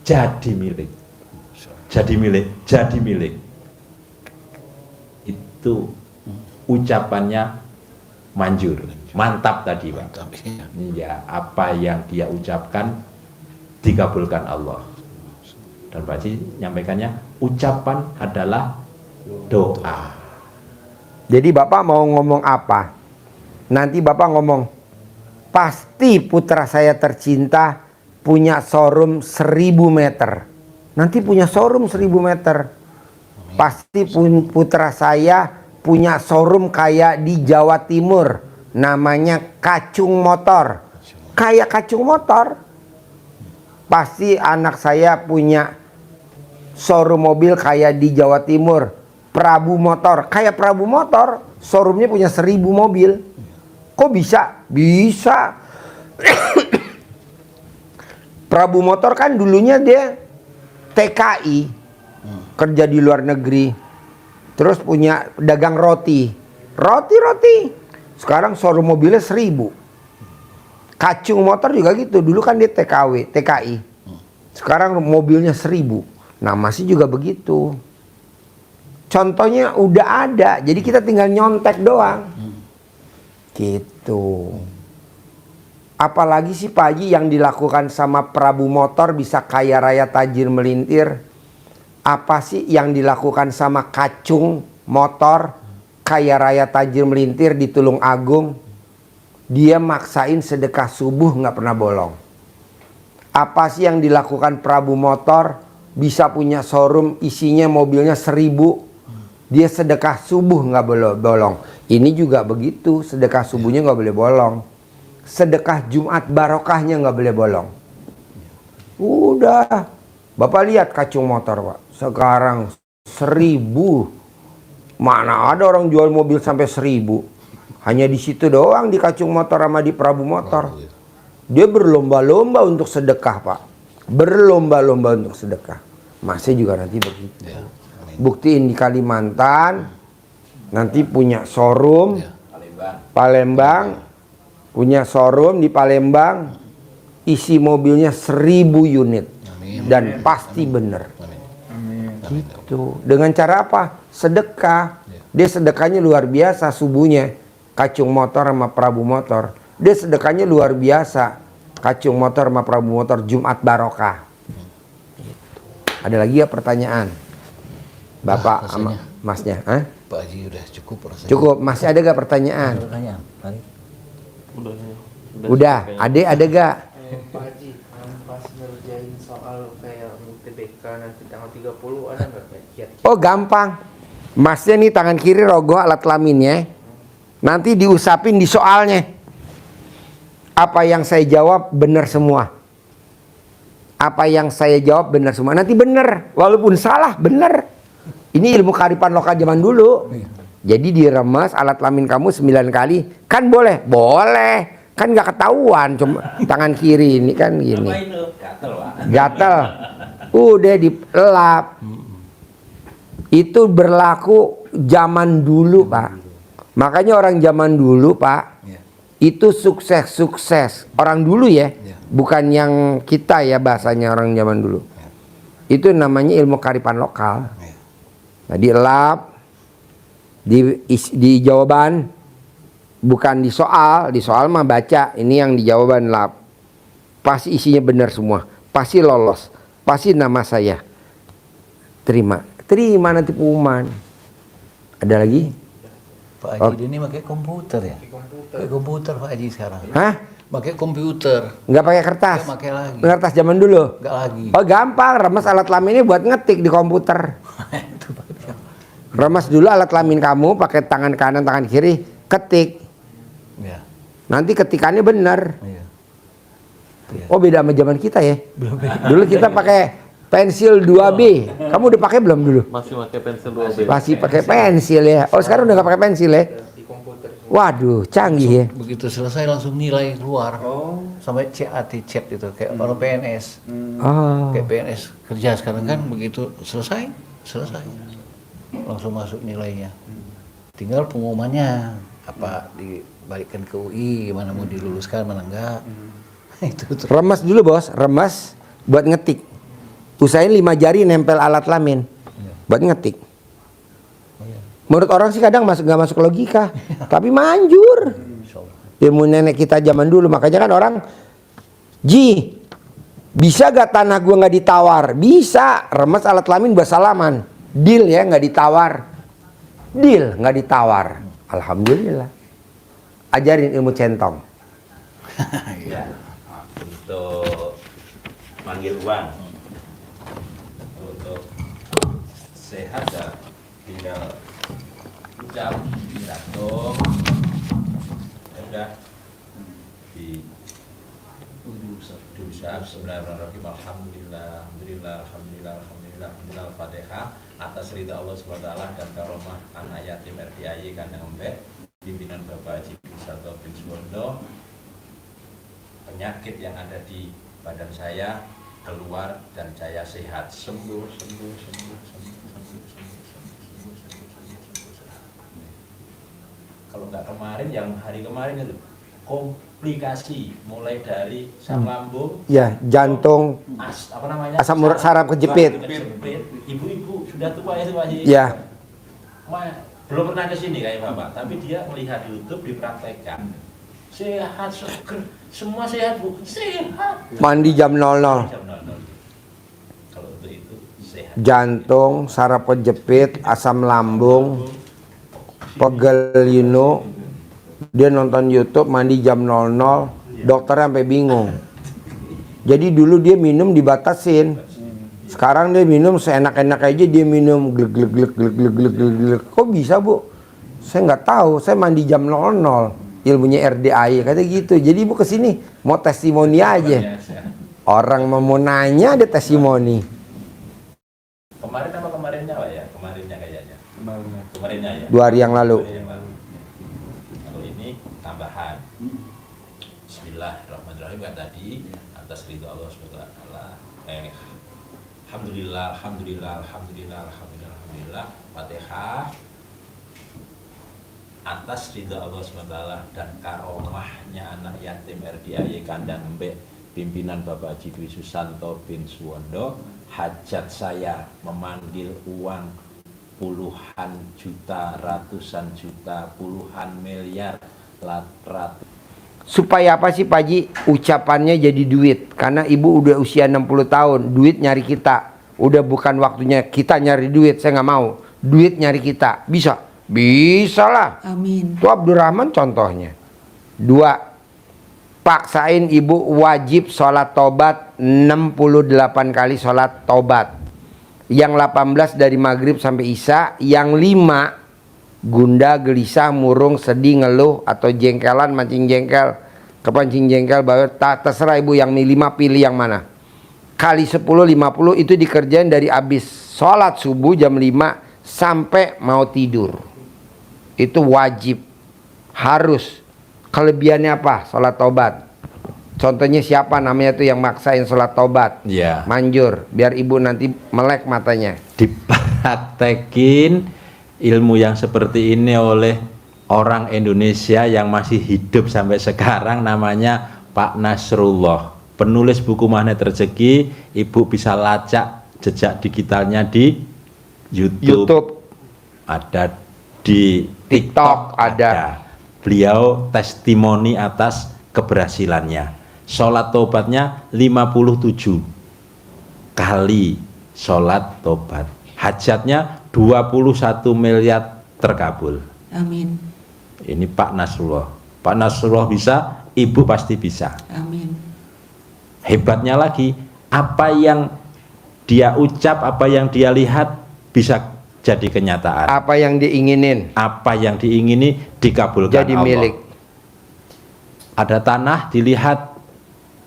Jadi milik. Jadi milik, jadi milik. Itu ucapannya manjur, mantap tadi, Pak. Mantap, iya. Ya, apa yang dia ucapkan dikabulkan Allah. Dan Pak Haji nyampaikannya, ucapan adalah doa. jadi Bapak mau ngomong apa? Nanti Bapak ngomong, pasti putra saya tercinta punya showroom 1000 meter. Nanti punya showroom 1000 meter. Pasti putra saya punya showroom kayak di Jawa Timur. Namanya Kacung Motor. Kayak Kacung Motor. Pasti anak saya punya showroom mobil kayak di Jawa Timur. Prabu Motor. Kayak Prabu Motor. Showroomnya punya 1000 mobil. Kok bisa? Bisa. Prabu Motor kan dulunya dia TKI. Kerja di luar negeri. Terus punya dagang roti. Roti. Sekarang showroom mobilnya 1000. Kacung Motor juga gitu. Dulu kan dia TKI. Sekarang mobilnya 1000. Nah, masih juga begitu. Contohnya udah ada. Jadi kita tinggal nyontek doang. Gitu. Apalagi sih Pak Haji yang dilakukan sama Prabu Motor bisa kaya raya tajir melintir. Apa sih yang dilakukan sama Kacung Motor kaya raya tajir melintir di Tulung Agung? Dia maksain sedekah subuh nggak pernah bolong. Apa sih yang dilakukan Prabu Motor bisa punya showroom isinya mobilnya 1000? Dia sedekah subuh nggak bolong. Ini juga begitu, sedekah subuhnya nggak boleh bolong. Sedekah Jumat barokahnya nggak boleh bolong. Udah, Bapak lihat Kacung Motor, Pak. Sekarang 1000. Mana ada orang jual mobil sampai 1000? Hanya di situ doang, di Kacung Motor sama di Prabu Motor. Dia berlomba-lomba untuk sedekah, Pak. Berlomba-lomba untuk sedekah. Masih juga nanti begitu. Ya. Buktiin di Kalimantan, nanti punya showroom. Ya. Palembang, punya showroom di Palembang, isi mobilnya 1000 unit. Amin. Dan pasti bener. Amin. Gitu. Dengan cara apa? Sedekah. Dia sedekahnya luar biasa subuhnya. Kacung Motor sama Prabu Motor. Dia sedekahnya luar biasa. Kacung Motor sama Prabu Motor Jumat barokah. Gitu. Ada lagi ya pertanyaan? Bapak sama Masnya? Hah? Pak Haji udah cukup rasanya. Cukup. Masih ada gak pertanyaan? Pertanyaan. Mari. Udah. Adek ada gak? Pak Haji, pas ngerjain soal kayak UTBK nanti tanggal 30 ada nggak kiat? Oh gampang. Masnya nih tangan kiri rogoh alat kelaminnya. Nanti diusapin di soalnya. Apa yang saya jawab benar semua. Apa yang saya jawab benar semua. Nanti benar. Walaupun salah benar. Ini ilmu kearifan lokal zaman dulu. Jadi diremes alat kelamin kamu 9 kali. Kan boleh? Boleh. Kan nggak ketahuan. Cuma tangan kiri ini kan gini. Gatel. Udah dilap. Itu berlaku zaman dulu, Pak. Makanya orang zaman dulu, Pak, Ya. itu sukses. Orang dulu ya, Ya. bukan yang kita ya bahasanya orang zaman dulu. Itu namanya ilmu kearifan lokal. Ya. Nah, di lab, di jawaban, bukan di soal mah baca, ini yang di jawaban lab. Pasti isinya benar semua, pasti lolos, pasti nama saya. Terima nanti pengumuman. Ada lagi? Pak Haji ini pakai komputer ya? Pakai komputer Pak Haji sekarang. Hah? Pakai komputer. Nggak pakai kertas? Nggak pakai lagi. Kertas zaman dulu? Nggak lagi. Oh gampang, remes alat kelamin ini buat ngetik di komputer. Itu Pak Haji. Remes dulu alat kelamin kamu pakai tangan kanan, tangan kiri, ketik. Ya. Nanti ketikannya benar. Iya. Oh beda sama zaman kita ya. Dulu kita pakai pensil 2B. Kamu udah pakai belum dulu? Masih pakai pensil 2B. Masih pakai pensil ya. Oh sekarang udah nggak pakai pensil ya. Di komputer. Waduh, canggih ya. Begitu selesai langsung nilai keluar. Oh. Sampai CAT chat itu kayak orang PNS. Oh. Kayak PNS kerja sekarang kan begitu selesai. Langsung masuk nilainya. Tinggal pengumumannya apa dibalikkan ke UI, mana mau diluluskan, mana enggak. Itu tuh. Remes dulu bos, remes buat ngetik. Usahain 5 jari nempel alat kelamin buat ngetik. Menurut orang sih kadang nggak masuk logika, tapi manjur. Ilmu nenek kita zaman dulu, makanya kan orang, Ji, bisa gak tanah gua nggak ditawar? Bisa, remes alat kelamin buat salaman. Deal ya, nggak ditawar. Deal, nggak ditawar. Alhamdulillah. Ajarin ilmu centong. Ya, untuk manggil uang, untuk sehat ya tinggal ucap jatuh, ya udah di diucap Bismillahirrahmanirrahim, alhamdulillah, Al-Fatihah atas ridha Allah SWT dan karomah anak yatim RDAY Kandang Embek, pimpinan Bapak Haji Wisanto bin Suwondo. Penyakit yang ada di badan saya keluar dan saya sehat, sembuh. Kalau nggak kemarin, yang hari kemarin itu komplikasi mulai dari asam lambung, Ya, jantung, apa namanya, asam urat saraf kejepit. Ibu-ibu sudah tua ya Pak Haji. Ya, Belum pernah ke sini kayak Bapak, tapi dia melihat di YouTube dipraktekkan. Sehat, seger, semua sehat Bu, sehat. mandi jam 00. Jam 00. Kalau untuk itu sehat. Jantung, saraf kejepit, asam lambung, pegel dia nonton YouTube mandi jam 00, dokternya sampai bingung. Jadi dulu dia minum dibatasin, sekarang dia minum seenak-enak aja, dia minum glek. Kok bisa Bu? Saya nggak tahu, saya mandi jam 00, ilmunya RDAI kata gitu. Jadi Ibu kesini mau testimoni aja, orang mau nanya ada testimoni. Kemarin apa kemarinnya Pak ya? Kemarinnya kayaknya. Kemarinnya ya. 2 hari yang lalu. Kalau ini tambahan. Bismillahirrahmanirrahim kan tadi atas ridho Allah SWT. Alhamdulillah. Fatihah. Atas ridho Allah SWT dan karomahnya anak yatim RDAY Kandang Embek, pimpinan Bapak Haji Dwi Susanto bin Suwondo, hajat saya memanggil uang puluhan juta, ratusan juta, puluhan miliar, ratus. Supaya apa sih Pak Haji? Ucapannya jadi duit. Karena ibu udah usia 60 tahun, duit nyari kita. Udah bukan waktunya kita nyari duit, saya nggak mau. Duit nyari kita, bisa? Bisa lah. Amin. Itu Abdurrahman contohnya. 2, paksain ibu wajib sholat tobat 68 kali sholat tobat. Yang 18 dari maghrib sampai isya. Yang 5 gunda, gelisah, murung, sedih, ngeluh, atau jengkelan, mancing jengkel, kepancing jengkel, terserah ibu yang 5 pilih yang mana. Kali 10, 50 itu dikerjain dari abis sholat subuh jam 5 sampai mau tidur. Itu wajib, harus. Kelebihannya apa? Sholat tobat. Contohnya siapa namanya tuh yang maksain sholat tobat? Iya. Manjur, biar ibu nanti melek matanya. dipraktekin ilmu yang seperti ini oleh orang Indonesia yang masih hidup sampai sekarang, namanya Pak Nasrullah, penulis buku Magnet Rezeki. Ibu bisa lacak jejak digitalnya di YouTube. Ada di TikTok ada. Beliau testimoni atas keberhasilannya. Sholat tobatnya 57 kali sholat tobat. Hajatnya 21 miliar terkabul. Amin. Ini Pak Nasrullah. Pak Nasrullah bisa, ibu pasti bisa. Amin. Hebatnya lagi, apa yang dia ucap, apa yang dia lihat bisa jadi kenyataan. Apa yang diinginin Apa yang diingini dikabulkan jadi Allah. milik. Ada tanah dilihat,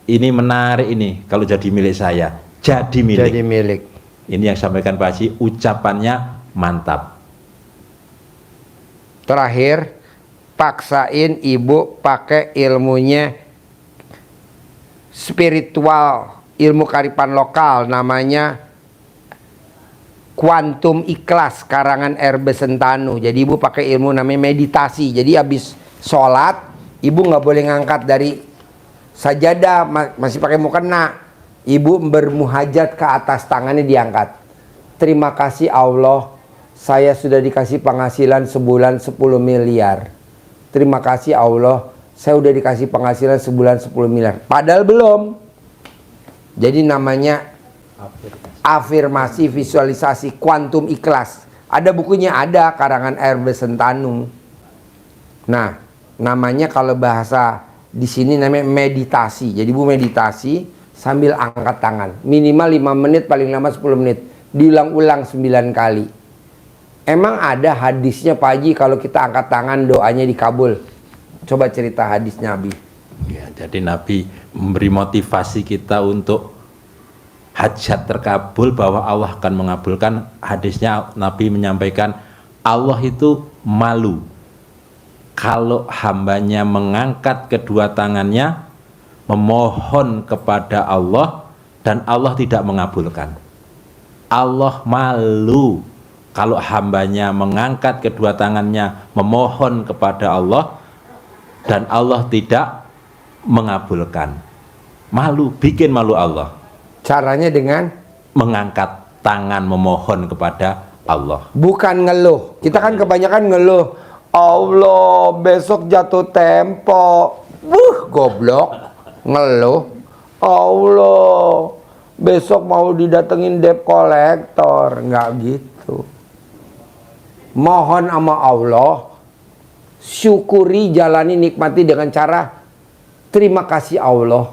ini menarik ini, kalau jadi milik saya, jadi milik. Jadi milik. Ini yang sampaikan Pak Haji, ucapannya mantap. Terakhir, paksain ibu pakai ilmunya spiritual, ilmu kearifan lokal, namanya Kuantum Ikhlas karangan R.B. Sentanu. Jadi ibu pakai ilmu namanya meditasi. Jadi habis sholat, ibu nggak boleh ngangkat dari sajadah, masih pakai mukena. Ibu bermuhajat ke atas, tangannya diangkat. Terima kasih Allah, saya sudah dikasih penghasilan sebulan 10 miliar. Terima kasih Allah, saya udah dikasih penghasilan sebulan 10 miliar. Padahal belum. Jadi namanya afirmasi visualisasi kuantum ikhlas. Ada bukunya, ada karangan R.B. Sentanu. Nah, namanya kalau bahasa di sini namanya meditasi. Jadi ibu meditasi sambil angkat tangan. Minimal 5 menit, paling lama 10 menit. Diulang-ulang 9 kali. Emang ada hadisnya Pak Haji kalau kita angkat tangan doanya dikabul? Coba cerita hadis Nabi. Ya, jadi Nabi memberi motivasi kita untuk hajat terkabul, bahwa Allah akan mengabulkan. Hadisnya Nabi menyampaikan, Allah itu malu kalau hambanya mengangkat kedua tangannya memohon kepada Allah dan Allah tidak mengabulkan. Allah malu kalau hambanya mengangkat kedua tangannya memohon kepada Allah dan Allah tidak mengabulkan. Malu, bikin malu Allah. Caranya dengan Mengangkat tangan memohon kepada Allah. bukan ngeluh. Kita kan kebanyakan ngeluh. Allah besok jatuh tempo. Goblok. Ngeluh. Allah besok mau didatengin debt collector. Nggak gitu. Mohon sama Allah, syukuri, jalani, nikmati dengan cara terima kasih Allah.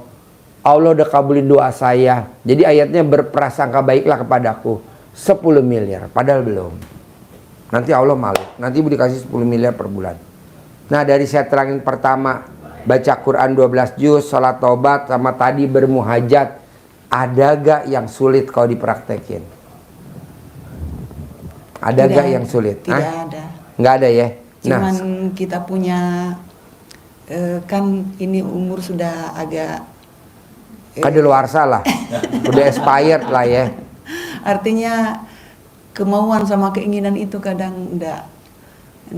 Allah udah kabulin doa saya. Jadi ayatnya berprasangka baiklah kepadaku. 10 miliar. Padahal belum. Nanti Allah malu. Nanti ibu dikasih 10 miliar per bulan. Nah, dari saya terangin pertama, baca Quran 12 juz, sholat taubat, sama tadi bermuhajat. Ada gak yang sulit kalau dipraktekin? Ada Tidak, gak yang sulit? Tidak Hah? ada. Nggak ada ya? Cuman kita punya kan ini umur sudah agak kadaluarsa lah. Udah expired lah ya. artinya kemauan sama keinginan itu kadang enggak.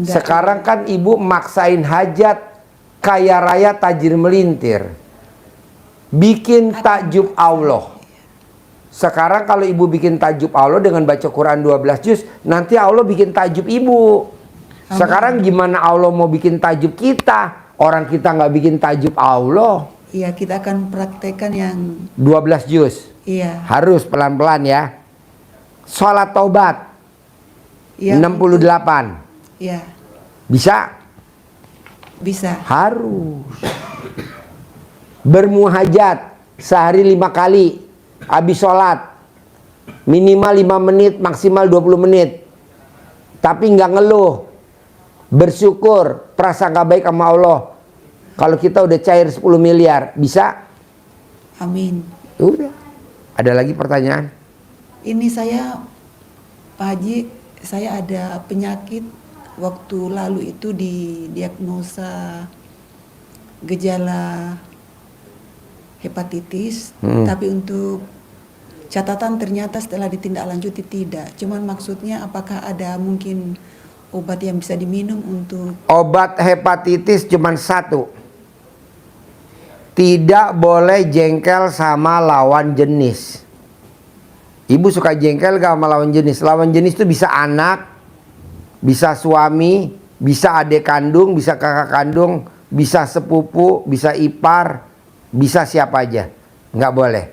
Sekarang kan ibu maksain hajat, kaya raya tajir melintir. Bikin takjub Allah. Sekarang kalau ibu bikin takjub Allah dengan baca Quran 12 juz, nanti Allah bikin takjub ibu. Sekarang gimana Allah mau bikin takjub kita? Orang kita nggak bikin takjub Allah. Iya, kita akan praktekkan yang 12 juz. iya. Harus pelan-pelan ya. Sholat taubat Iya. 68. Iya, Bisa? bisa. Harus. Bermuhajat sehari 5 kali. Habis sholat minimal 5 menit, maksimal 20 menit. Tapi nggak ngeluh. Bersyukur, prasangka baik sama Allah. Kalau kita udah cair 10 miliar, bisa? Amin. Udah. Ada lagi pertanyaan? Ini saya Pak Haji, saya ada penyakit waktu lalu itu didiagnosa gejala hepatitis, tapi untuk catatan ternyata setelah ditindaklanjuti tidak. Cuman maksudnya apakah ada mungkin obat yang bisa diminum untuk Obat hepatitis cuma satu. Tidak boleh jengkel sama lawan jenis. Ibu suka jengkel gak sama lawan jenis? Lawan jenis itu bisa anak, bisa suami, bisa adik kandung, bisa kakak kandung, bisa sepupu, bisa ipar, bisa siapa aja. Nggak boleh.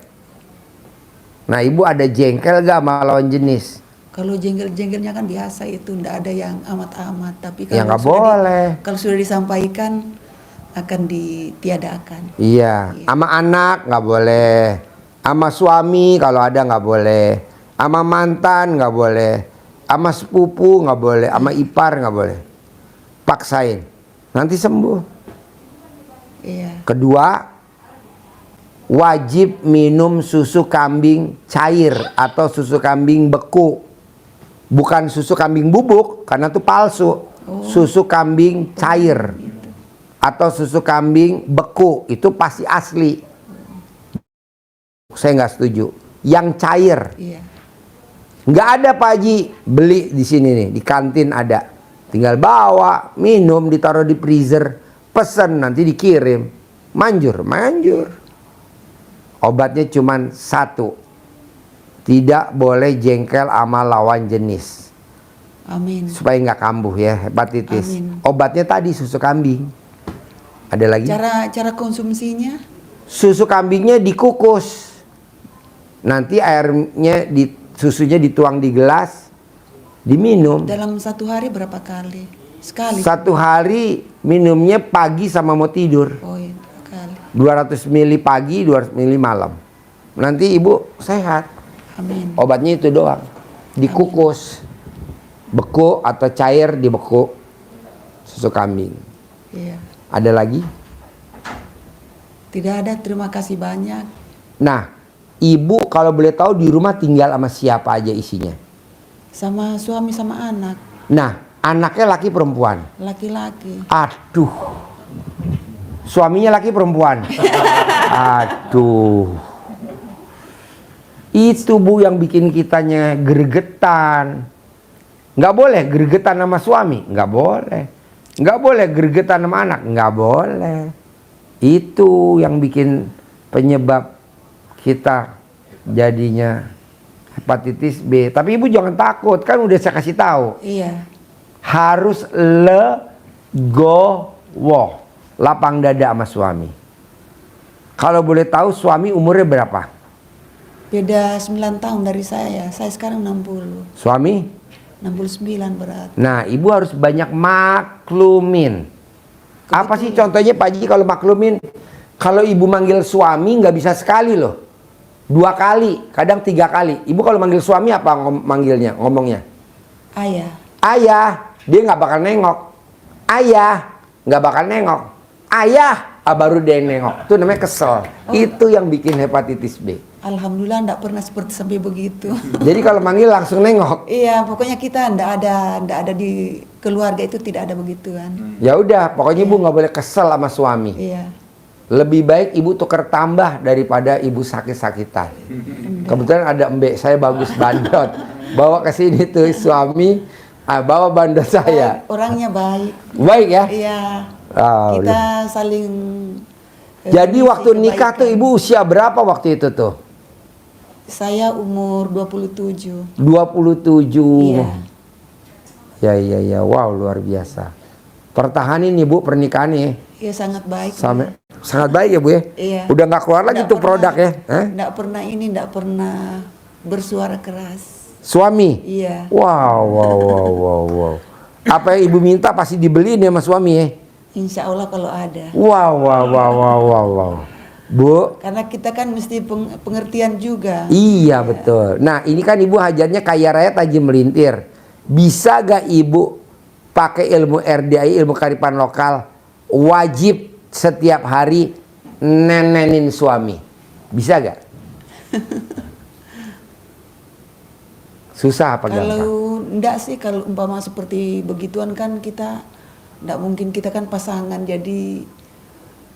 Nah, ibu ada jengkel gak sama lawan jenis? kalau jengkel-jengkelnya kan biasa itu, ndak ada yang amat-amat. Tapi Ya kalau nggak boleh. kalau sudah disampaikan akan ditiadakan. Iya, sama anak nggak boleh, sama suami kalau ada nggak boleh, sama mantan nggak boleh, sama sepupu nggak boleh, sama ipar nggak boleh. Paksain, nanti sembuh. Iya. Kedua, wajib minum susu kambing cair atau susu kambing beku. Bukan susu kambing bubuk, karena itu palsu. Susu kambing cair atau susu kambing beku, itu pasti asli. Saya nggak setuju. Yang cair, Iya. nggak ada Pak Haji. Beli di sini nih, di kantin ada. Tinggal bawa, minum, ditaruh di freezer, pesen nanti dikirim. Manjur, manjur. Obatnya cuma satu. Tidak boleh jengkel sama lawan jenis. Amin. Supaya nggak kambuh ya hepatitis. Amin. Obatnya tadi susu kambing. Ada lagi? Cara konsumsinya Susu kambingnya dikukus. Nanti airnya susunya dituang di gelas, diminum. dalam satu hari berapa kali? Sekali. Satu hari minumnya pagi sama mau tidur. Oh iya, sekali. 200 ml pagi, 200 ml malam. Nanti ibu sehat. Amin. Obatnya itu doang. Dikukus. Beku atau cair dibeku. Susu kambing. Iya. Ada lagi? Tidak ada, terima kasih banyak. Nah, ibu kalau boleh tahu di rumah tinggal sama siapa aja isinya? Sama suami sama anak, Nah, anaknya laki perempuan? laki-laki. Aduh. Suaminya laki perempuan? Aduh. Itu Bu yang bikin kitanya gregetan. Nggak boleh gregetan sama suami? Nggak boleh. Nggak boleh gregetan sama anak? Nggak boleh. Itu yang bikin penyebab kita jadinya hepatitis B. Tapi ibu jangan takut, kan udah saya kasih tahu. Iya. Harus legowo, lapang dada sama suami. Kalau boleh tahu suami umurnya berapa? Beda 9 tahun dari saya. Saya sekarang 60. Suami? 69 berat. Nah, ibu harus banyak maklumin. Apa sih contohnya Pak Haji kalau maklumin? Kalau ibu manggil suami nggak bisa sekali loh. 2 kali, kadang 3 kali. Ibu kalau manggil suami apa manggilnya, ngomongnya? Ayah. Ayah, dia nggak bakal nengok. Ayah, nggak bakal nengok. Ayah, baru dia nengok. Itu namanya kesel. Itu yang bikin hepatitis B. Alhamdulillah enggak pernah seperti sampai begitu. Jadi kalau manggil langsung nengok. Iya, pokoknya kita enggak ada di keluarga itu tidak ada begituan. Ya udah, pokoknya ibu nggak boleh kesel sama suami. Iya. Lebih baik ibu tuker tambah daripada ibu sakit-sakitan. Kebetulan ada mbek saya bagus bandot. Bawa ke sini tuh suami, bawa bandot saya. Orangnya baik. Baik ya? Iya. Ah, Kita saling Jadi mengisi waktu nikah tuh kebaikan. ibu usia berapa waktu itu tuh? Saya umur 27. 27. Iya. Ya, wow luar biasa. Pertahanin ibu pernikahan nih. Iya, sangat baik. Sangat baik ya bu ya. Iya. Udah nggak keluar lagi Nggak tuh produk ya? Hah? Enggak pernah bersuara keras. Suami? Iya. Wow. Apa yang ibu minta pasti dibeliin ya sama suami ya? Insya Allah kalau ada. Wow. Bu, Karena kita kan mesti pengertian juga. iya betul. Nah ini kan ibu hajarnya kaya raya tajam melintir. Bisa gak ibu pakai ilmu RDI, ilmu kearifan lokal, wajib setiap hari nenenin suami? Bisa gak? Susah apa gampang? Kalau enggak sih, kalau umpama seperti begituan kan kita enggak mungkin, kita kan pasangan, jadi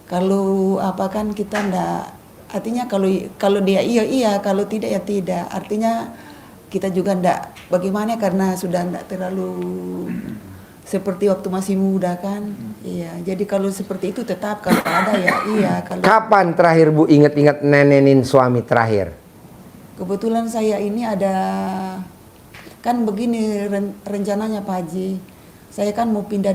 kalau apa kan kita enggak Artinya kalau dia iya, kalau tidak ya tidak. Artinya kita juga ndak bagaimana karena sudah ndak terlalu seperti waktu masih muda kan. Iya, jadi kalau seperti itu tetap kalau ada ya iya. Kalau Kapan terakhir Bu inget-inget nenenin suami terakhir? kebetulan saya ini ada kan begini rencananya Pak Haji. Saya kan mau pindah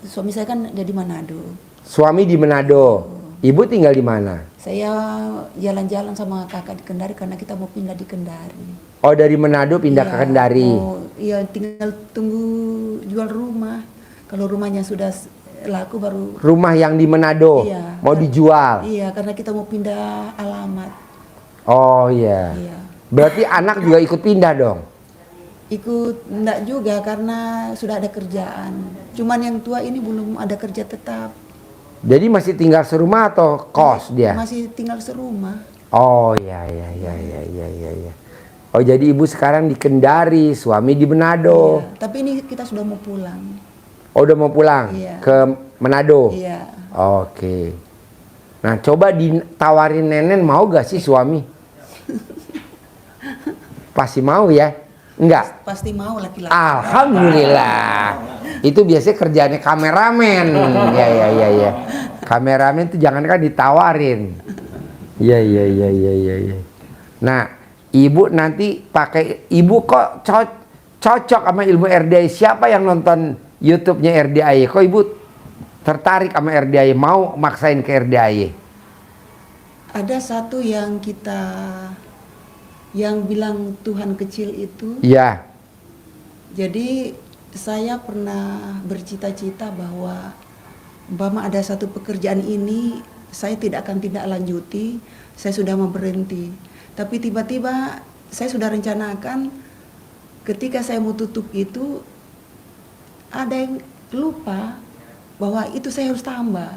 suami saya kan jadi Manado. Suami di Manado. Ibu tinggal di mana? Saya jalan-jalan sama kakak di Kendari karena kita mau pindah di Kendari. Oh, dari Manado pindah ke Iya, Kendari. Iya, tinggal tunggu jual rumah. Kalau rumahnya sudah laku baru. Rumah yang di Manado Iya. mau dijual. Iya, karena kita mau pindah alamat. Oh iya. Iya. Berarti anak juga ikut pindah dong. Ikut enggak juga karena sudah ada kerjaan. Cuman yang tua ini belum ada kerja tetap. Jadi masih tinggal serumah atau kos dia? Masih tinggal serumah. Oh iya. Oh jadi ibu sekarang di Kendari, suami di Manado. Iya, tapi ini kita sudah mau pulang. Oh udah mau pulang Iya. ke Manado. Iya. Oke. Nah coba ditawarin Nenen mau gak sih suami? Pasti mau ya? Enggak? Pasti mau laki-laki. Alhamdulillah. Itu biasanya kerjaannya kameramen. Ya. Kameramen itu jangankan ditawarin. Ya. Nah, ibu nanti pakai kok cocok sama ilmu RDI. Siapa yang nonton YouTube-nya RDI? Kok ibu tertarik sama RDI? Mau maksain ke RDI? Ada satu yang bilang Tuhan kecil itu. Iya. Jadi saya pernah bercita-cita bahwa umpama ada satu pekerjaan ini saya tidak akan tindak lanjuti, saya sudah mau berhenti. Tapi tiba-tiba saya sudah rencanakan ketika saya mau tutup itu ada yang lupa bahwa itu saya harus tambah.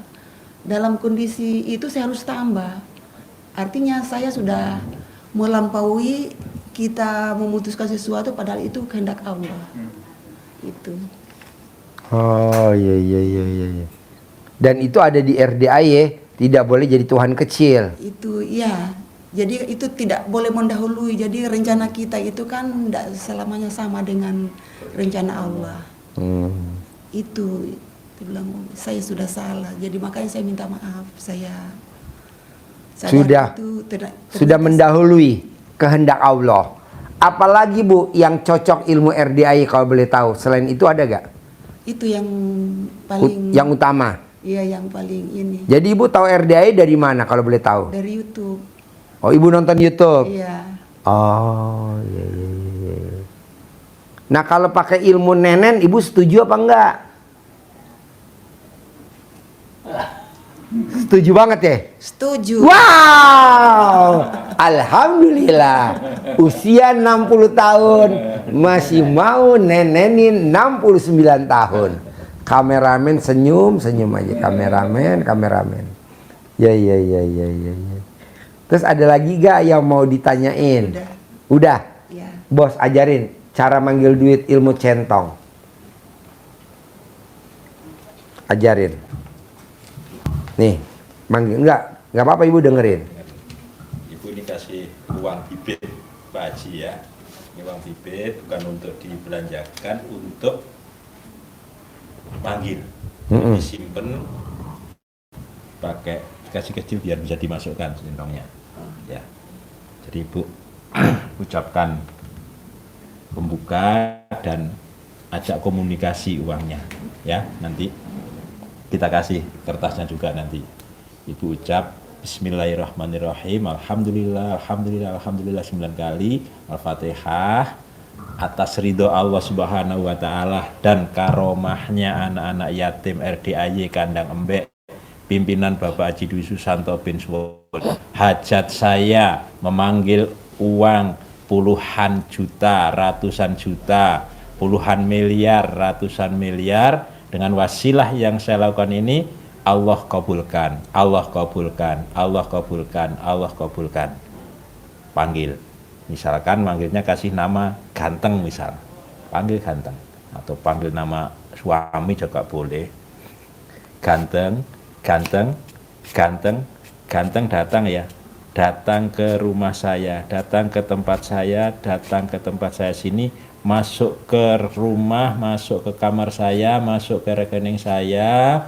Dalam kondisi itu saya harus tambah. Artinya saya sudah melampaui kita memutuskan sesuatu padahal itu kehendak Allah. Itu. Oh iya. Dan itu ada di RDAY, tidak boleh jadi Tuhan kecil. Itu ya. Jadi itu tidak boleh mendahului. Jadi rencana kita itu kan tidak selamanya sama dengan rencana Allah. Itu bilang saya sudah salah. Jadi makanya saya minta maaf. Saya Sudah itu sudah mendahului kehendak Allah. Apalagi Bu yang cocok ilmu RDAY kalau boleh tahu. Selain itu ada gak? Itu yang paling Yang utama. Iya, yang paling ini. Jadi Ibu tahu RDAY dari mana kalau boleh tahu? Dari YouTube. Oh, Ibu nonton YouTube. Iya. Oh, iya. Nah, kalau pakai ilmu Nenen, Ibu setuju apa enggak? Setuju banget ya? Setuju. Wow! Alhamdulillah. Usia 60 tahun masih mau nenenin 69 tahun. Kameramen senyum aja. Kameramen. Ya. Terus ada lagi gak yang mau ditanyain? Udah. Ya. Bos ajarin cara manggil duit ilmu centong. Ajarin. Nih, manggil enggak apa-apa Ibu dengerin. Ibu dikasih uang bibit Pak Haji ya. Ini uang bibit bukan untuk dibelanjakan, untuk panggil. Disimpan pakai kasih kecil biar bisa dimasukkan centongnya. Ya. Jadi Ibu ucapkan pembuka dan ajak komunikasi uangnya ya. Nanti kita kasih kertasnya juga nanti. Ibu ucap Bismillahirrahmanirrahim. Alhamdulillah 9 kali. Al-Fatihah. Atas ridho Allah Subhanahu wa Ta'ala dan karomahnya anak-anak yatim RDAY Kandang Embek, pimpinan Bapak Haji Dwi Susanto bin Suwon. Hajat saya memanggil uang puluhan juta, ratusan juta, puluhan miliar, ratusan miliar. Dengan wasilah yang saya lakukan ini, Allah kabulkan. Panggil. Misalkan manggilnya kasih nama Ganteng misal. Panggil Ganteng. Atau panggil nama suami juga boleh. Ganteng. ganteng datang ya, datang ke rumah saya, datang ke tempat saya, datang ke tempat saya sini, masuk ke rumah, masuk ke kamar saya, masuk ke rekening saya,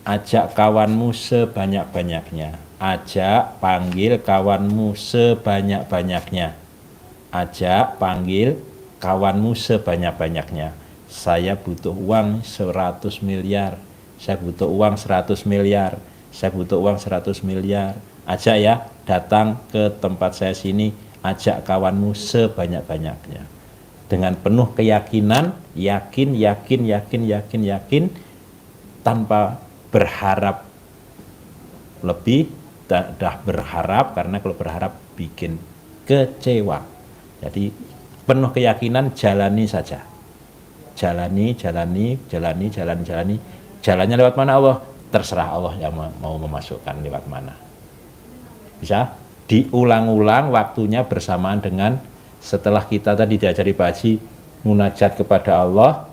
ajak kawanmu sebanyak-banyaknya, ajak panggil kawanmu sebanyak-banyaknya, ajak panggil kawanmu sebanyak-banyaknya. Saya butuh uang 100 miliar, saya butuh uang 100 miliar, saya butuh uang 100 miliar. Ajak ya, datang ke tempat saya sini, ajak kawanmu sebanyak-banyaknya. Dengan penuh keyakinan, yakin, tanpa berharap lebih, dah berharap, karena kalau berharap bikin kecewa. Jadi penuh keyakinan, jalani saja. Jalani. Jalannya lewat mana Allah? Terserah Allah yang mau memasukkan lewat mana. Bisa diulang-ulang waktunya bersamaan dengan setelah kita tadi diajari Pak Haji munajat kepada Allah.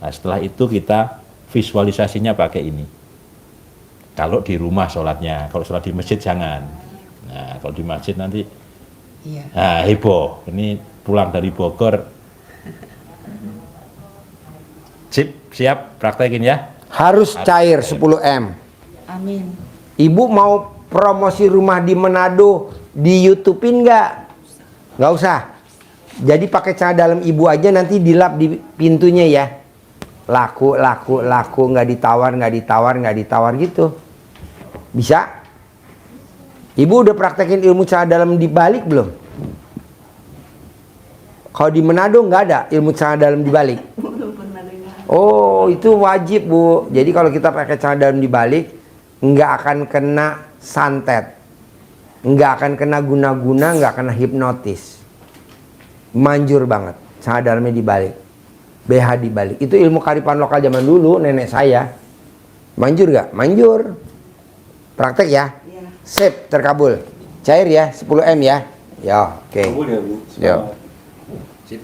Nah, setelah itu kita visualisasinya pakai ini. Kalau di rumah sholatnya, kalau sholat di masjid jangan. Nah, kalau di masjid nanti nah, heboh. Ini pulang dari Bogor. Siap praktekin ya. Harus cair 10M. Amin. Ibu mau promosi rumah di Manado di YouTube-in nggak? Nggak usah. Jadi pakai celana dalam ibu aja, nanti dilap di pintunya ya. Laku, nggak ditawar gitu. Bisa? Ibu udah praktekin ilmu celana dalam di balik belum? Kalau di Manado nggak ada ilmu celana dalam di balik. Oh, itu wajib, Bu. Jadi kalau kita pakai celana dalam dibalik, nggak akan kena santet, nggak akan kena guna-guna, nggak kena hipnotis. Manjur banget, celana dalamnya dibalik, BH dibalik. Itu ilmu kearifan lokal zaman dulu, nenek saya. Manjur nggak? Manjur. Praktek ya? Sip, terkabul. Cair ya, 10M ya. Ya, oke. Kabul ya, Bu. Yo. Sip.